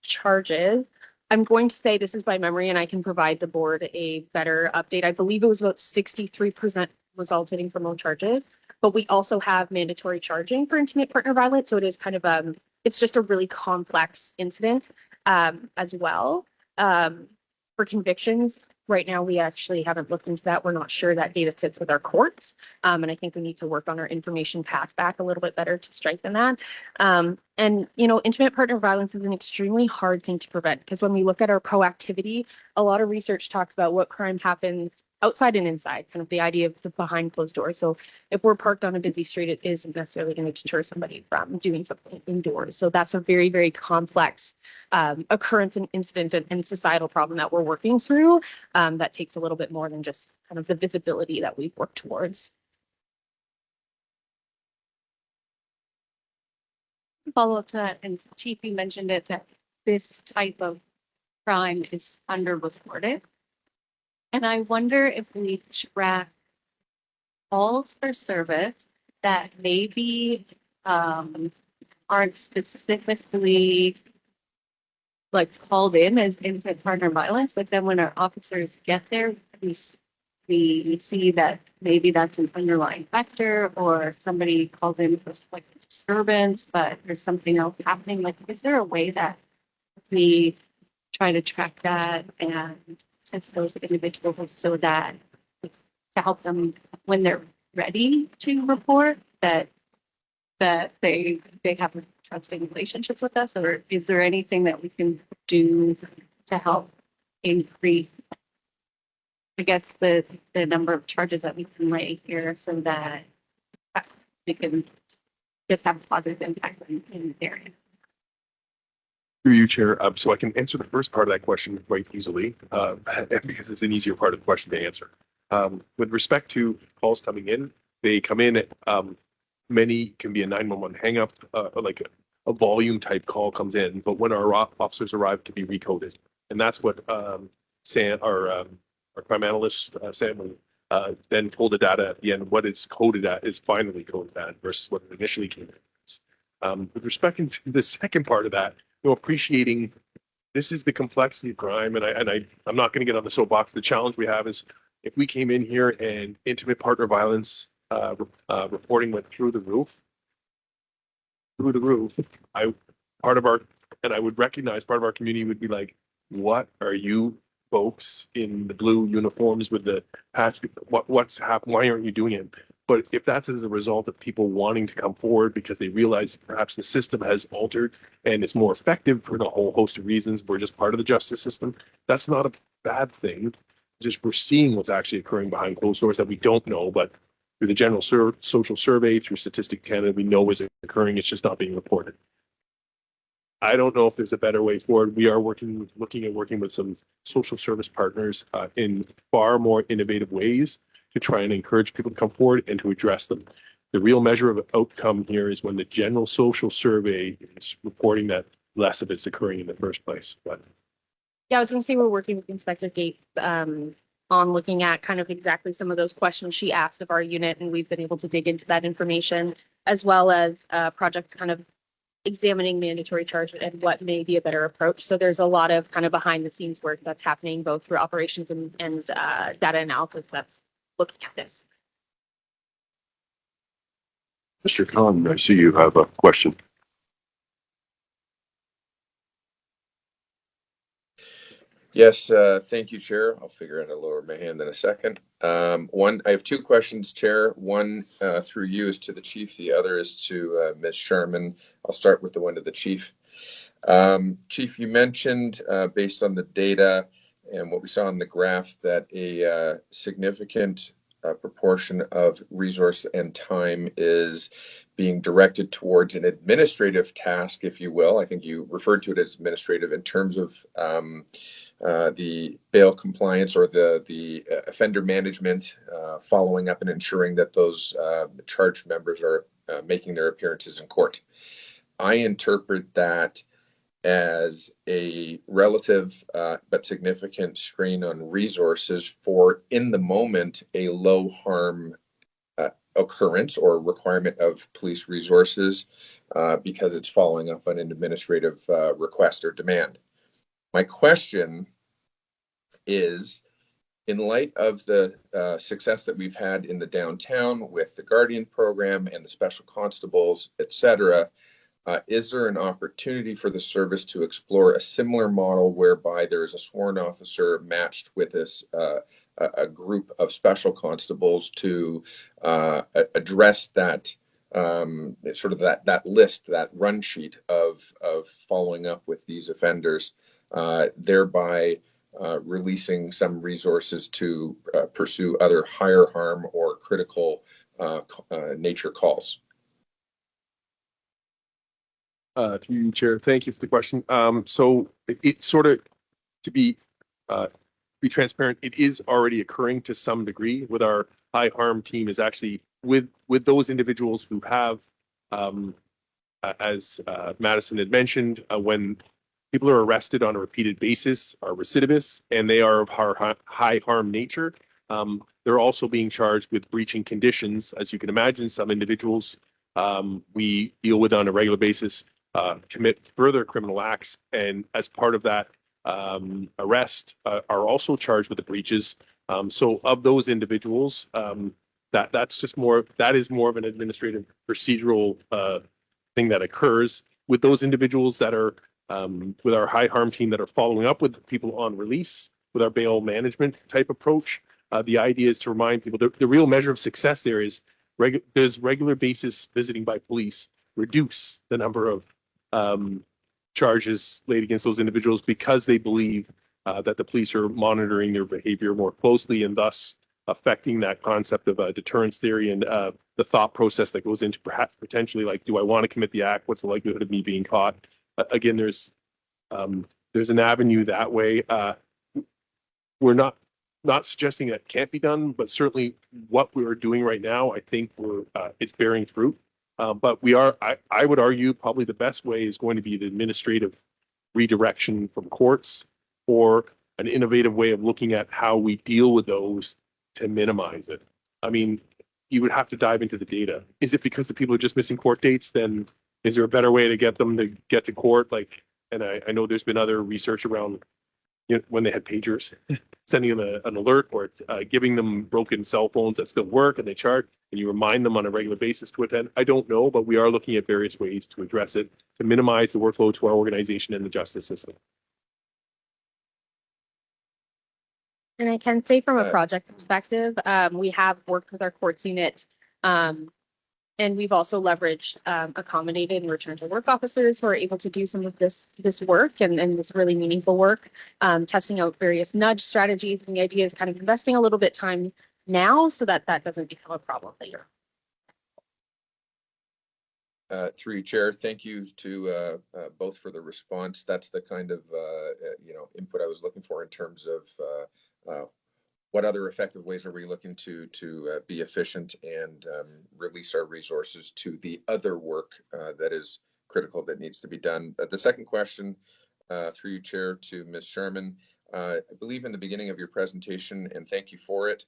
charges. I'm going to say this is by memory, and I can provide the board a better update. I believe it was about 63% resulted in criminal charges, but we also have mandatory charging for intimate partner violence. So it is kind of it's just a really complex incident as well. For convictions, right now we actually haven't looked into that. We're not sure that data sits with our courts, and I think we need to work on our information pass back a little bit better to strengthen that. And intimate partner violence is an extremely hard thing to prevent, because when we look at our proactivity, a lot of research talks about what crime happens outside and inside, kind of the idea of the behind closed doors. So if we're parked on a busy street, it isn't necessarily going to deter somebody from doing something indoors. So that's a very, very complex occurrence and incident and societal problem that we're working through that takes a little bit more than just kind of the visibility that we've worked towards. Follow up to that, and Chief, you mentioned it, that this type of crime is underreported. And I wonder if we track calls for service that maybe aren't specifically like called in as intimate partner violence, but then when our officers get there, we see that maybe that's an underlying factor, or somebody called in for like disturbance, but there's something else happening. Like, is there a way that we try to track that and assist those individuals so that to help them when they're ready to report that they have trusting relationships with us? Or is there anything that we can do to help increase, I guess, the number of charges that we can lay here so that we can just have a positive impact in the area? through you, Chair, so I can answer the first part of that question quite easily, because it's an easier part of the question to answer. With respect to calls coming in, they come in, many can be a 911 hang up, like a volume type call comes in, but when our officers arrive, to be recoded. And that's what Sam, our crime analyst, Sam, then pull the data at the end. What it's coded at is finally coded at versus what it initially came in. With respect to the second part of that, appreciating this is the complexity of crime, and I'm not going to get on the soapbox. The challenge we have is if we came in here and intimate partner violence reporting went through the roof. I would recognize part of our community would be like, what are you folks in the blue uniforms with the patch? What's happened? Why aren't you doing it? But if that's as a result of people wanting to come forward because they realize perhaps the system has altered and it's more effective for a whole host of reasons, we're just part of the justice system, that's not a bad thing. Just we're seeing what's actually occurring behind closed doors that we don't know, but through the general social survey, through Statistic Canada, we know is occurring. It's just not being reported. I don't know if there's a better way forward. We are looking at working with some social service partners in far more innovative ways to try and encourage people to come forward and to address them. The real measure of outcome here is when the general social survey is reporting that less of it's occurring in the first place. But Yeah, I was going to say we're working with Inspector Gates on looking at kind of exactly some of those questions she asked of our unit, and we've been able to dig into that information, as well as projects kind of examining mandatory charge and what may be a better approach. So there's a lot of kind of behind the scenes work that's happening both through operations and data analysis that's looking at this. Mr. Khan, I see you have a question. Yes, thank you, Chair. I'll figure out how to lower my hand in a second. I have two questions, Chair. One through you is to the Chief. The other is to Ms. Sharman. I'll start with the one to the Chief. Chief, you mentioned, based on the data and what we saw in the graph, that a significant proportion of resource and time is being directed towards an administrative task, if you will. I think you referred to it as administrative in terms of the bail compliance or the offender management, following up and ensuring that those charged members are making their appearances in court. I interpret that as a relative but significant strain on resources for, in the moment, a low harm occurrence or requirement of police resources because it's following up on an administrative request or demand. My question is, in light of the success that we've had in the downtown with the Guardian program and the special constables, et cetera, is there an opportunity for the service to explore a similar model whereby there is a sworn officer matched with this a group of special constables to address that sort of that list, that run sheet of following up with these offenders, thereby releasing some resources to pursue other higher harm or critical nature calls? To you, Chair, thank you for the question. So it's sort of, to be transparent, it is already occurring to some degree with our high harm team, is actually with those individuals who have, as Madison had mentioned, when people are arrested on a repeated basis, are recidivists, and they are of high harm nature, they're also being charged with breaching conditions. As you can imagine, some individuals we deal with on a regular basis commit further criminal acts, and as part of that arrest are also charged with the breaches. So of those individuals, that is more of an administrative procedural thing that occurs. With those individuals that are with our high harm team that are following up with people on release with our bail management type approach, the idea is to remind people the real measure of success there is there's regular basis visiting by police reduce the number of charges laid against those individuals because they believe that the police are monitoring their behavior more closely and thus affecting that concept of deterrence theory and the thought process that goes into perhaps potentially like, do I want to commit the act? What's the likelihood of me being caught? Again, there's an avenue that way. We're not suggesting that can't be done, but certainly what we're doing right now, I think it's bearing fruit. But I would argue probably the best way is going to be the administrative redirection from courts or an innovative way of looking at how we deal with those to minimize it. I mean, you would have to dive into the data. Is it because the people are just missing court dates? Then is there a better way to get them to get to court? Like, and I know there's been other research around, you know, when they had pagers, sending them an alert, or giving them broken cell phones that still work and they charge, and you remind them on a regular basis to attend. I don't know, but we are looking at various ways to address it, to minimize the workload to our organization and the justice system. And I can say from a project perspective, we have worked with our courts unit, and we've also leveraged accommodated and return to work officers who are able to do some of this work and this really meaningful work, testing out various nudge strategies. And the idea is kind of investing a little bit time now so that that doesn't become a problem later. Through you, Chair, thank you to both for the response. That's the kind of input I was looking for in terms of what other effective ways are we looking to be efficient and release our resources to the other work that is critical that needs to be done. The second question, through you, Chair, to Ms. Sharman. I believe in the beginning of your presentation, and thank you for it,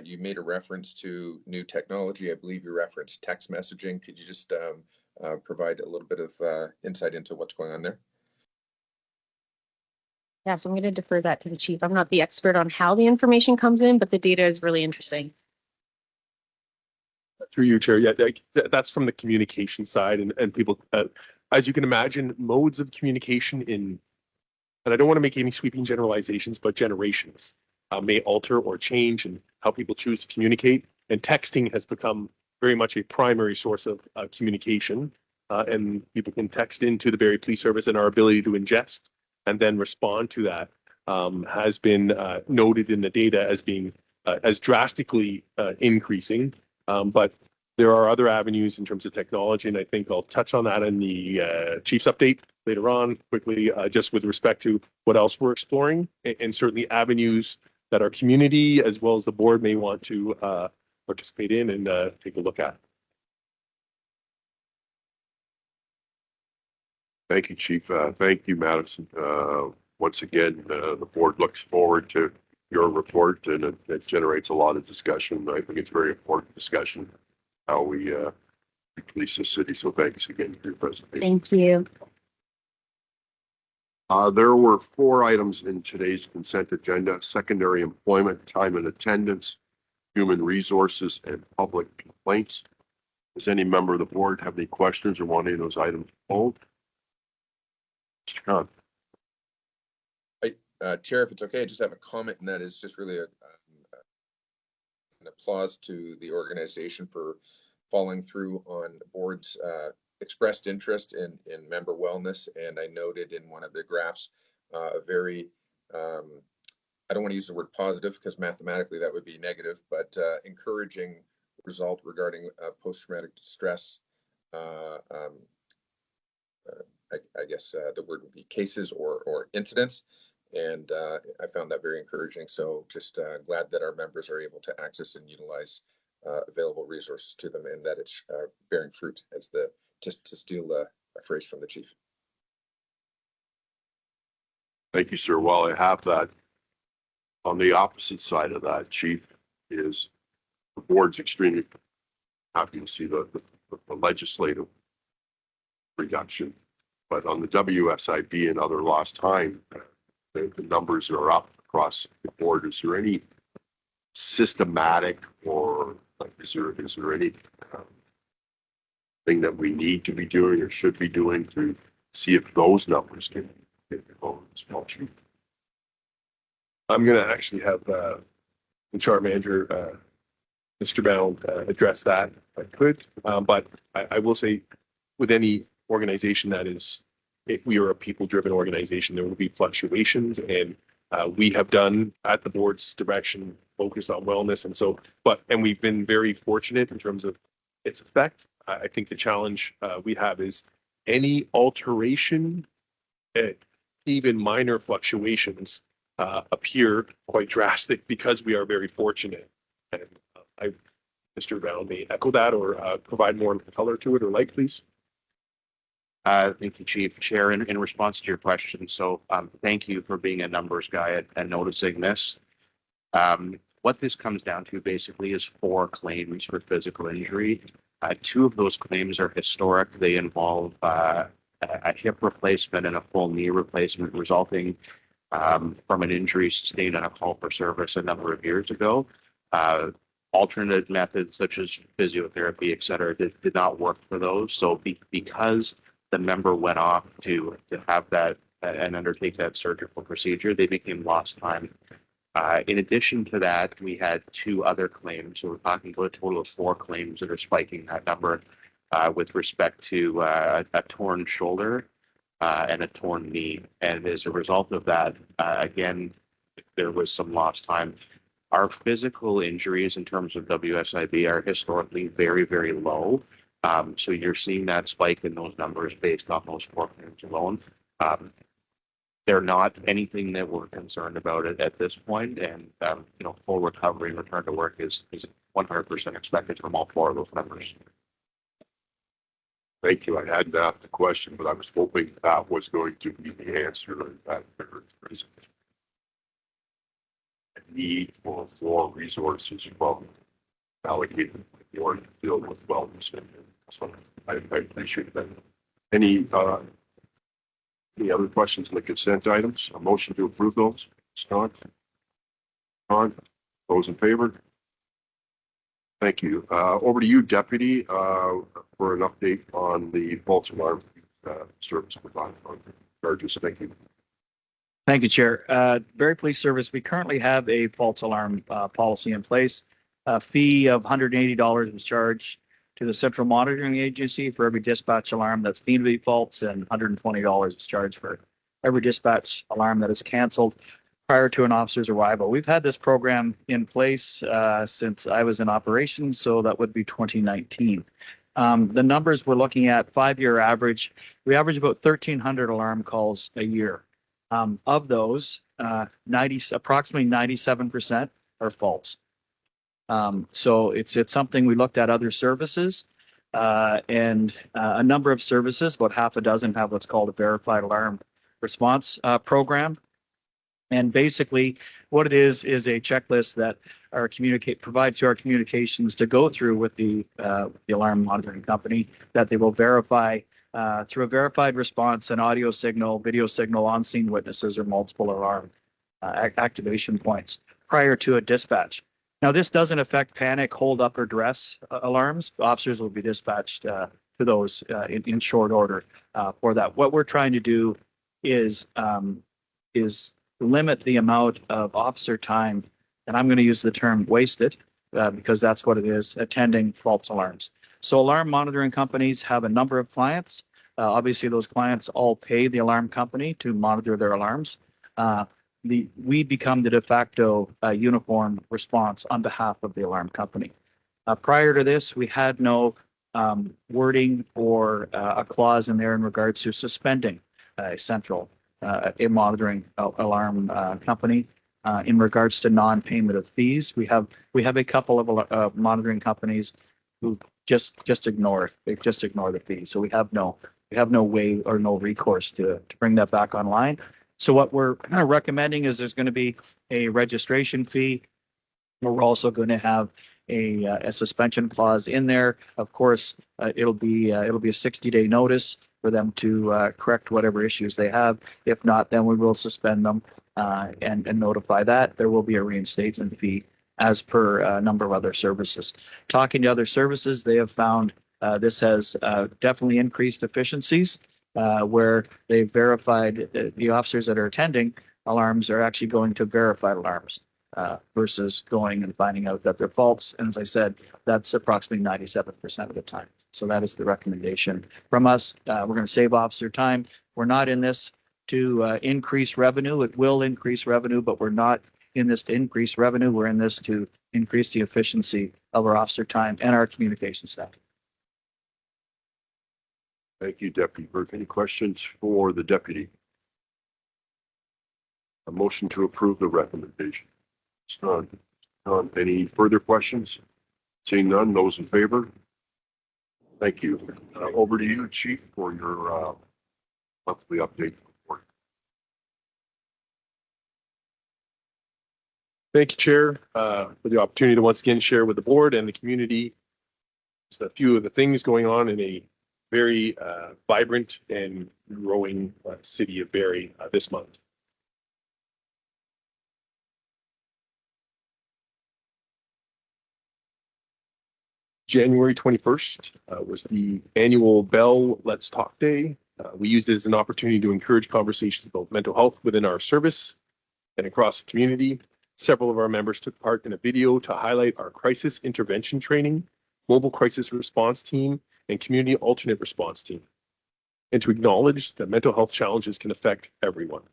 you made a reference to new technology. I believe you referenced text messaging. Could you just provide a little bit of insight into what's going on there? Yeah, so I'm going to defer that to the chief. I'm not the expert on how the information comes in, but the data is really interesting. Through you, Chair. Yeah, that's from the communication side, and people, as you can imagine, modes of communication and I don't want to make any sweeping generalizations, but generations may alter or change in how people choose to communicate. And texting has become very much a primary source of communication, and people can text into the Barrie Police Service, and our ability to ingest and then respond to that has been noted in the data as being as drastically increasing. But there are other avenues in terms of technology, and I think I'll touch on that in the Chief's update later on quickly, just with respect to what else we're exploring, and certainly avenues that our community as well as the board may want to participate in and take a look at. Thank you, Chief. Thank you, Madison. Once again, the board looks forward to your report, and it generates a lot of discussion. I think it's a very important discussion, how we police the city. So thanks again for your presentation. Thank you. There were 4 items in today's consent agenda: secondary employment, time and attendance, human resources, and public complaints. Does any member of the board have any questions or want any of those items pulled? Mr. Khan. Chair, if it's okay, I just have a comment, and that is just really an applause to the organization for following through on the board's expressed interest in member wellness. And I noted in one of the graphs a very, I don't want to use the word positive because mathematically that would be negative, but encouraging result regarding post-traumatic stress. I guess the word would be cases or incidents. And I found that very encouraging. So just glad that our members are able to access and utilize available resources to them, and that it's bearing fruit, as to steal a phrase from the chief. Thank you, sir. While I have that, on the opposite side of that, Chief, is the board's extremely happy to see the legislative reduction. But on the WSIB and other lost time, the numbers are up across the board. Is there any systematic, or like, is there any thing that we need to be doing or should be doing to see if those numbers can get below the small chief? I'm going to actually have the chart manager, Mr. Bound, address that if I could. But I will say, with any organization that is, if we are a people-driven organization, there will be fluctuations, and we have done, at the board's direction, focus on wellness. And so, and we've been very fortunate in terms of its effect. I think the challenge we have is any alteration, even minor fluctuations, appear quite drastic because we are very fortunate. And Mr. Brown may echo that or provide more color to it or light, please. Thank you, Chief. Chair, in response to your question, so thank you for being a numbers guy and noticing this. What this comes down to basically is 4 claims for physical injury. 2 of those claims are historic. They involve a hip replacement and a full knee replacement resulting from an injury sustained on a call for service a number of years ago. Alternate methods such as physiotherapy, et cetera, did not work for those. So because the member went off to have that and undertake that surgical procedure, they became lost time. In addition to that, we had 2 other claims. So we're talking about a total of 4 claims that are spiking that number with respect to a torn shoulder and a torn knee. And as a result of that, again, there was some lost time. Our physical injuries in terms of WSIB are historically very, very low. So you're seeing that spike in those numbers based on those 4 claims alone. They're not anything that we're concerned about at this point, and full recovery and return to work is 100% expected from all 4 of those members. Thank you. I hadn't asked the question, but I was hoping that was going to be the answer. That there is a need for more resources from allocated or deal with wellness. So I appreciate that. Any other questions on the consent items? A motion to approve those? Scott? John? Those in favor? Thank you. Over to you, Deputy, for an update on the false alarm service provided on charges. Thank you. Thank you, Chair. Barrie Police Service, we currently have a false alarm policy in place. A fee of $180 is charged to the Central Monitoring Agency for every dispatch alarm that's deemed to be false, and $120 is charged for every dispatch alarm that is canceled prior to an officer's arrival. We've had this program in place since I was in operations, so that would be 2019. The numbers we're looking at, 5-year average, we average about 1,300 alarm calls a year. Of those, approximately 97% are false. So it's something we looked at other services, and a number of services, about half a dozen, have what's called a verified alarm response program. And basically, what it is a checklist that our provides to our communications to go through with the alarm monitoring company, that they will verify through a verified response, an audio signal, video signal, on-scene witnesses, or multiple alarm activation points prior to a dispatch. Now, this doesn't affect panic, hold up, or duress alarms. Officers will be dispatched to those in short order for that. What we're trying to do is limit the amount of officer time, and I'm going to use the term wasted because that's what it is, attending false alarms. So alarm monitoring companies have a number of clients. Obviously, those clients all pay the alarm company to monitor their alarms. We become the de facto uniform response on behalf of the alarm company. Prior to this, we had no wording or a clause in there in regards to suspending Central, a monitoring alarm company. In regards to non-payment of fees, we have a couple of monitoring companies who just ignore it. They just ignore the fee. So we have no way or no recourse to bring that back online. So what we're recommending is there's going to be a registration fee. We're also going to have a suspension clause in there. Of course, it'll be a 60-day notice for them to correct whatever issues they have. If not, then we will suspend them and notify that. There will be a reinstatement fee as per a number of other services. Talking to other services, they have found this has definitely increased efficiencies where they've verified the officers that are attending alarms are actually going to verified alarms versus going and finding out that they're false. And as I said, that's approximately 97% of the time. So that is the recommendation from us. We're going to save officer time. We're not in this to increase revenue. It will increase revenue, but we're not in this to increase revenue. We're in this to increase the efficiency of our officer time and our communication staff. Thank you, Deputy Burke. Any questions for the deputy? A motion to approve the recommendation. It's none. Any further questions? Seeing none, those in favor? Thank you. Over to you, Chief, for your monthly update report. Thank you, Chair, for the opportunity to once again share with the board and the community just a few of the things going on in a very vibrant and growing city of Barrie this month. January 21st was the annual Bell Let's Talk Day. We used it as an opportunity to encourage conversations about mental health within our service and across the community. Several of our members took part in a video to highlight our crisis intervention training, mobile crisis response team, and community alternate response team, and to acknowledge that mental health challenges can affect everyone.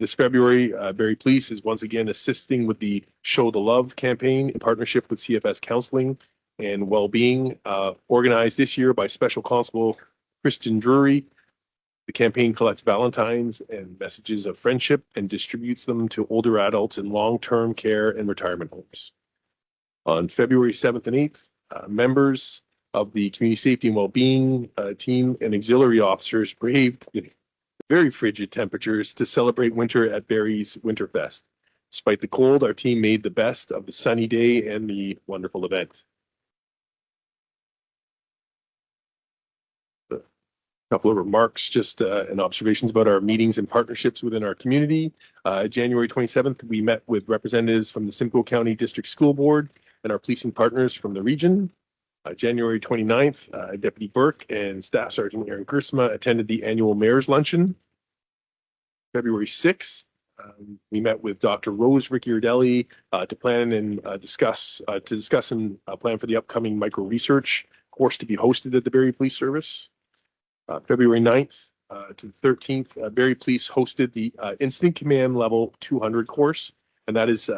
This February, Barrie Police is once again assisting with the Show the Love campaign in partnership with CFS Counseling and Wellbeing, organized this year by Special Constable Kristen Drury. The campaign collects Valentines and messages of friendship and distributes them to older adults in long-term care and retirement homes. On February 7th and 8th, members of the Community Safety and Wellbeing team and auxiliary officers braved very frigid temperatures to celebrate winter at Barrie's Winterfest. Despite the cold, our team made the best of the sunny day and the wonderful event. A couple of remarks, just and observations about our meetings and partnerships within our community. January 27th, we met with representatives from the Simcoe County District School Board and our policing partners from the region. January 29th, Deputy Burke and Staff Sergeant Aaron Gersma attended the annual Mayor's Luncheon. February 6th, we met with Dr. Rose Ricciardelli to plan and discuss and plan for the upcoming micro research course to be hosted at the Barrie Police Service. February 9th to the 13th, Barrie Police hosted the Incident Command Level 200 course, and that is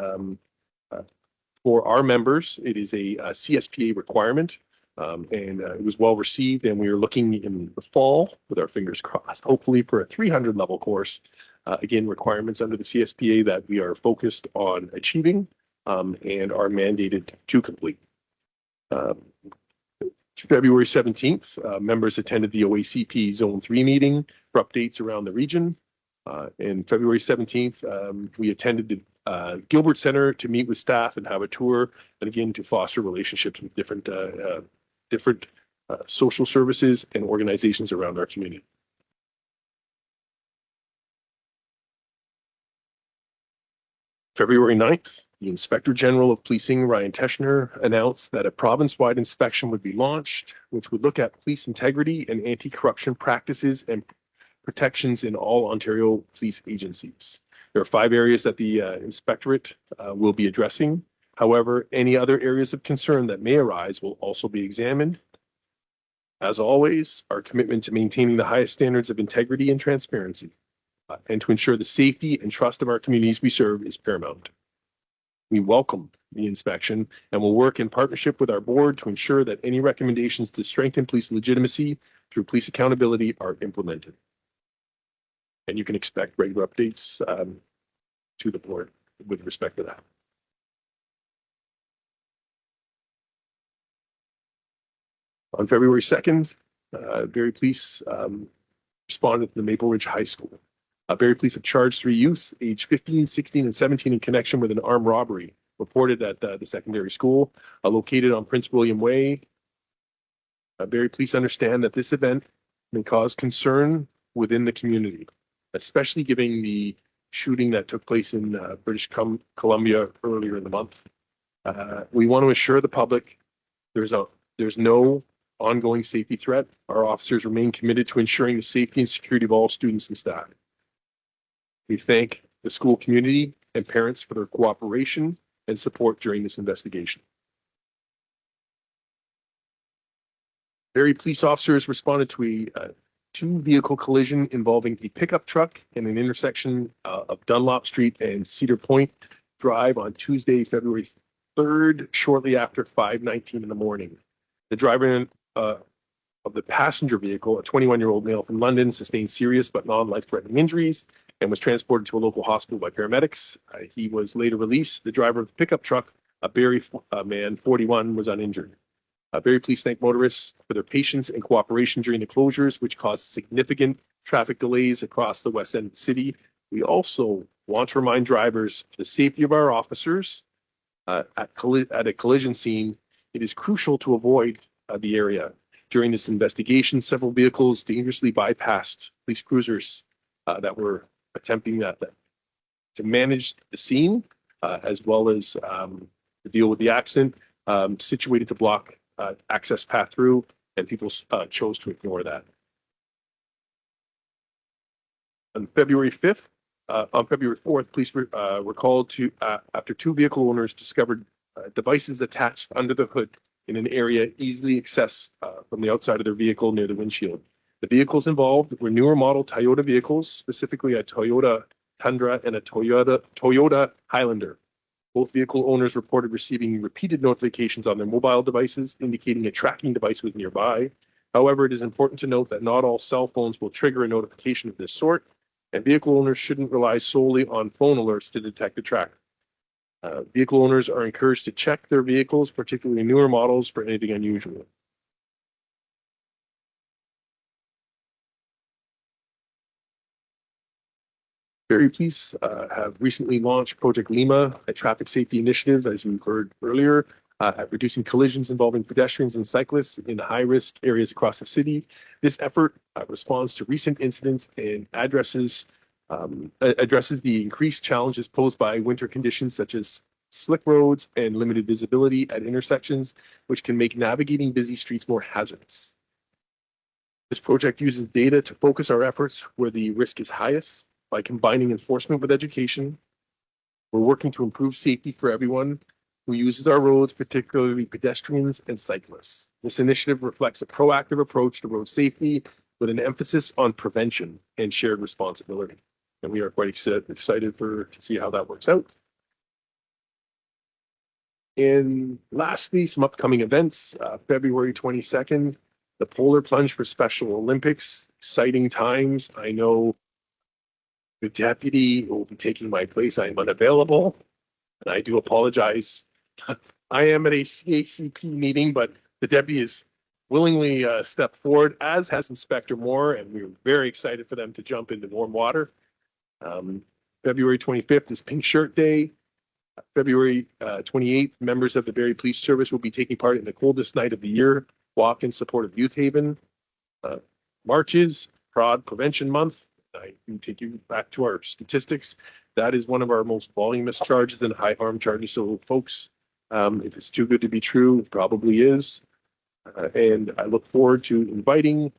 for our members. It is a CSPA requirement, and it was well received, and we are looking in the fall, with our fingers crossed, hopefully for a 300 level course. Again, requirements under the CSPA that we are focused on achieving and are mandated to complete. February 17th, members attended the OACP Zone 3 meeting for updates around the region. And February 17th, we attended the Gilbert Center to meet with staff and have a tour, and again, to foster relationships with different social services and organizations around our community. February 9th, the Inspector General of Policing, Ryan Teschner, announced that a province-wide inspection would be launched, which would look at police integrity and anti-corruption practices and protections in all Ontario police agencies. There are 5 areas that the inspectorate will be addressing. However, any other areas of concern that may arise will also be examined. As always, our commitment to maintaining the highest standards of integrity and transparency and to ensure the safety and trust of our communities we serve is paramount. We welcome the inspection and will work in partnership with our board to ensure that any recommendations to strengthen police legitimacy through police accountability are implemented. And you can expect regular updates to the board with respect to that. On February 2nd, Barrie Police responded to the Maple Ridge High School. Barrie Police have charged 3 youths, aged 15, 16, and 17, in connection with an armed robbery reported at the secondary school located on Prince William Way. Barrie Police understand that this event may cause concern within the community, especially given the shooting that took place in British Columbia earlier in the month. We want to assure the public there's no ongoing safety threat. Our officers remain committed to ensuring the safety and security of all students and staff. We thank the school community and parents for their cooperation and support during this investigation. Barrie police officers responded to a 2-vehicle collision involving a pickup truck in an intersection of Dunlop Street and Cedar Point Drive on Tuesday, February 3rd, shortly after 5:19 in the morning. The driver of the passenger vehicle, a 21-year-old male from London, sustained serious but non-life-threatening injuries and was transported to a local hospital by paramedics. He was later released. The driver of the pickup truck, a Barrie man, 41, was uninjured. Barrie Police thank motorists for their patience and cooperation during the closures, which caused significant traffic delays across the west end of the city. We also want to remind drivers of the safety of our officers. At a collision scene, it is crucial to avoid the area. During this investigation, several vehicles dangerously bypassed police cruisers that were attempting to manage the scene, as well as to deal with the accident, situated to block access path through, and people chose to ignore that. On February 5th, on February 4th, police were called to after two vehicle owners discovered devices attached under the hood in an area easily accessed from the outside of their vehicle near the windshield. The vehicles involved were newer model Toyota vehicles, specifically a Toyota Tundra and a Toyota Highlander. Both vehicle owners reported receiving repeated notifications on their mobile devices indicating a tracking device was nearby. However, it is important to note that not all cell phones will trigger a notification of this sort, and vehicle owners shouldn't rely solely on phone alerts to detect the tracker. Vehicle owners are encouraged to check their vehicles, particularly newer models, for anything unusual. Barrie Police have recently launched Project Lima, a traffic safety initiative, as you heard earlier, at reducing collisions involving pedestrians and cyclists in high-risk areas across the city. This effort responds to recent incidents and addresses the increased challenges posed by winter conditions such as slick roads and limited visibility at intersections, which can make navigating busy streets more hazardous. This project uses data to focus our efforts where the risk is highest. By combining enforcement with education, we're working to improve safety for everyone who uses our roads, particularly pedestrians and cyclists. This initiative reflects a proactive approach to road safety with an emphasis on prevention and shared responsibility. And we are quite excited to see how that works out. And lastly, some upcoming events. February 22nd, the Polar Plunge for Special Olympics. Exciting times. I know the deputy will be taking my place. I am unavailable, and I do apologize. I am at a CACP meeting, but the deputy has willingly stepped forward, as has Inspector Moore, and we're very excited for them to jump into warm water. February 25th is Pink Shirt Day. February 28th, members of the Barrie Police Service will be taking part in the coldest night of the year walk in support of Youth Haven. March is Fraud Prevention Month. I can take you back to our statistics. That is one of our most voluminous charges and high harm charges. So folks, if it's too good to be true, it probably is. And I look forward to inviting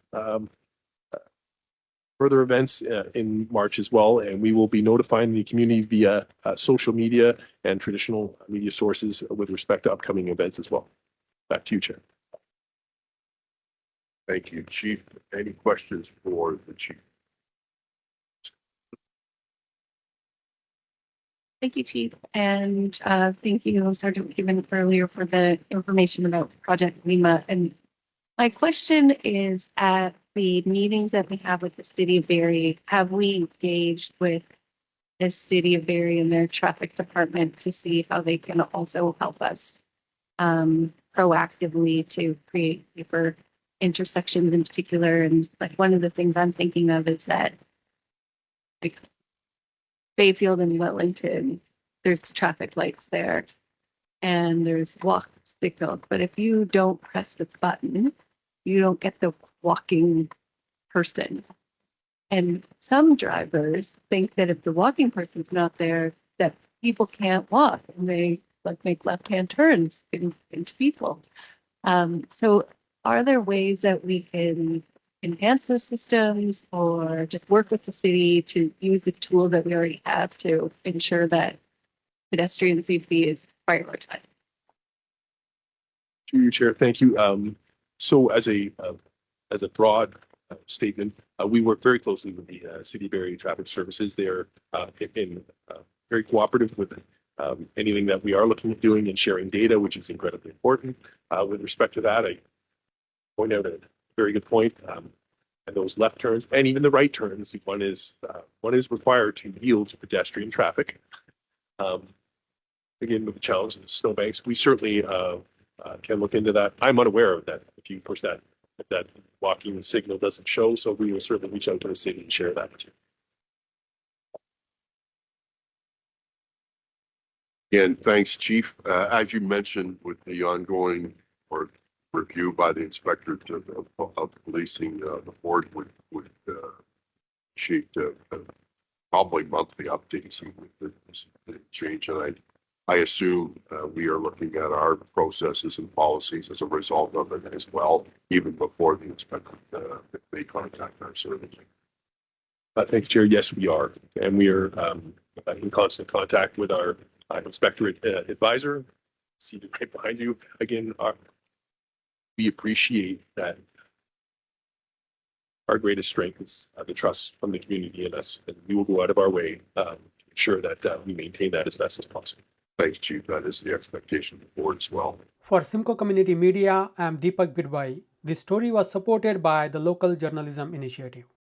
further events in March as well. And we will be notifying the community via social media and traditional media sources with respect to upcoming events as well. Back to you, Chair. Thank you, Chief. Any questions for the Chief? Thank you, Chief. And thank you, Sergeant Cuban, earlier for the information about Project Lima. And my question is, at the meetings that we have with the City of Barrie, have we engaged with the City of Barrie and their traffic department to see how they can also help us proactively to create safer intersections in particular? And like one of the things I'm thinking of is that like Bayfield and Wellington, there's traffic lights there and there's walk signals. But if you don't press the button, you don't get the walking person. And some drivers think that if the walking person's not there, that people can't walk and they like make left-hand turns into people. So are there ways that we can enhance the systems or just work with the city to use the tool that we already have to ensure that pedestrian safety is prioritized? To you, Chair. Thank you. So as a broad statement, we work very closely with the City of Barrie Traffic Services. They are been very cooperative with anything that we are looking at doing and sharing data, which is incredibly important. With respect to that, I point out a very good point. And those left turns and even the right turns, one is required to yield to pedestrian traffic. Again, with the challenge of the snowbanks, we certainly can look into that. I'm unaware of that. If you push that, if that walking signal doesn't show, so we will certainly reach out to the city and share that with you. Again, thanks, Chief. As you mentioned, with the ongoing or review by the inspector of policing, the board would appreciate probably monthly updates with the change. And I assume we are looking at our processes and policies as a result of it as well, even before the inspector may contact our service. Thank you, Chair. Yes, we are. And we are in constant contact with our inspectorate advisor, seated right behind you. Again, we appreciate that our greatest strength is the trust from the community in us, and we will go out of our way to ensure that we maintain that as best as possible. Thanks, Chief. That is the expectation of the board as well. For Simcoe Community Media, I am Deepak Bidwai. This story was supported by the Local Journalism Initiative.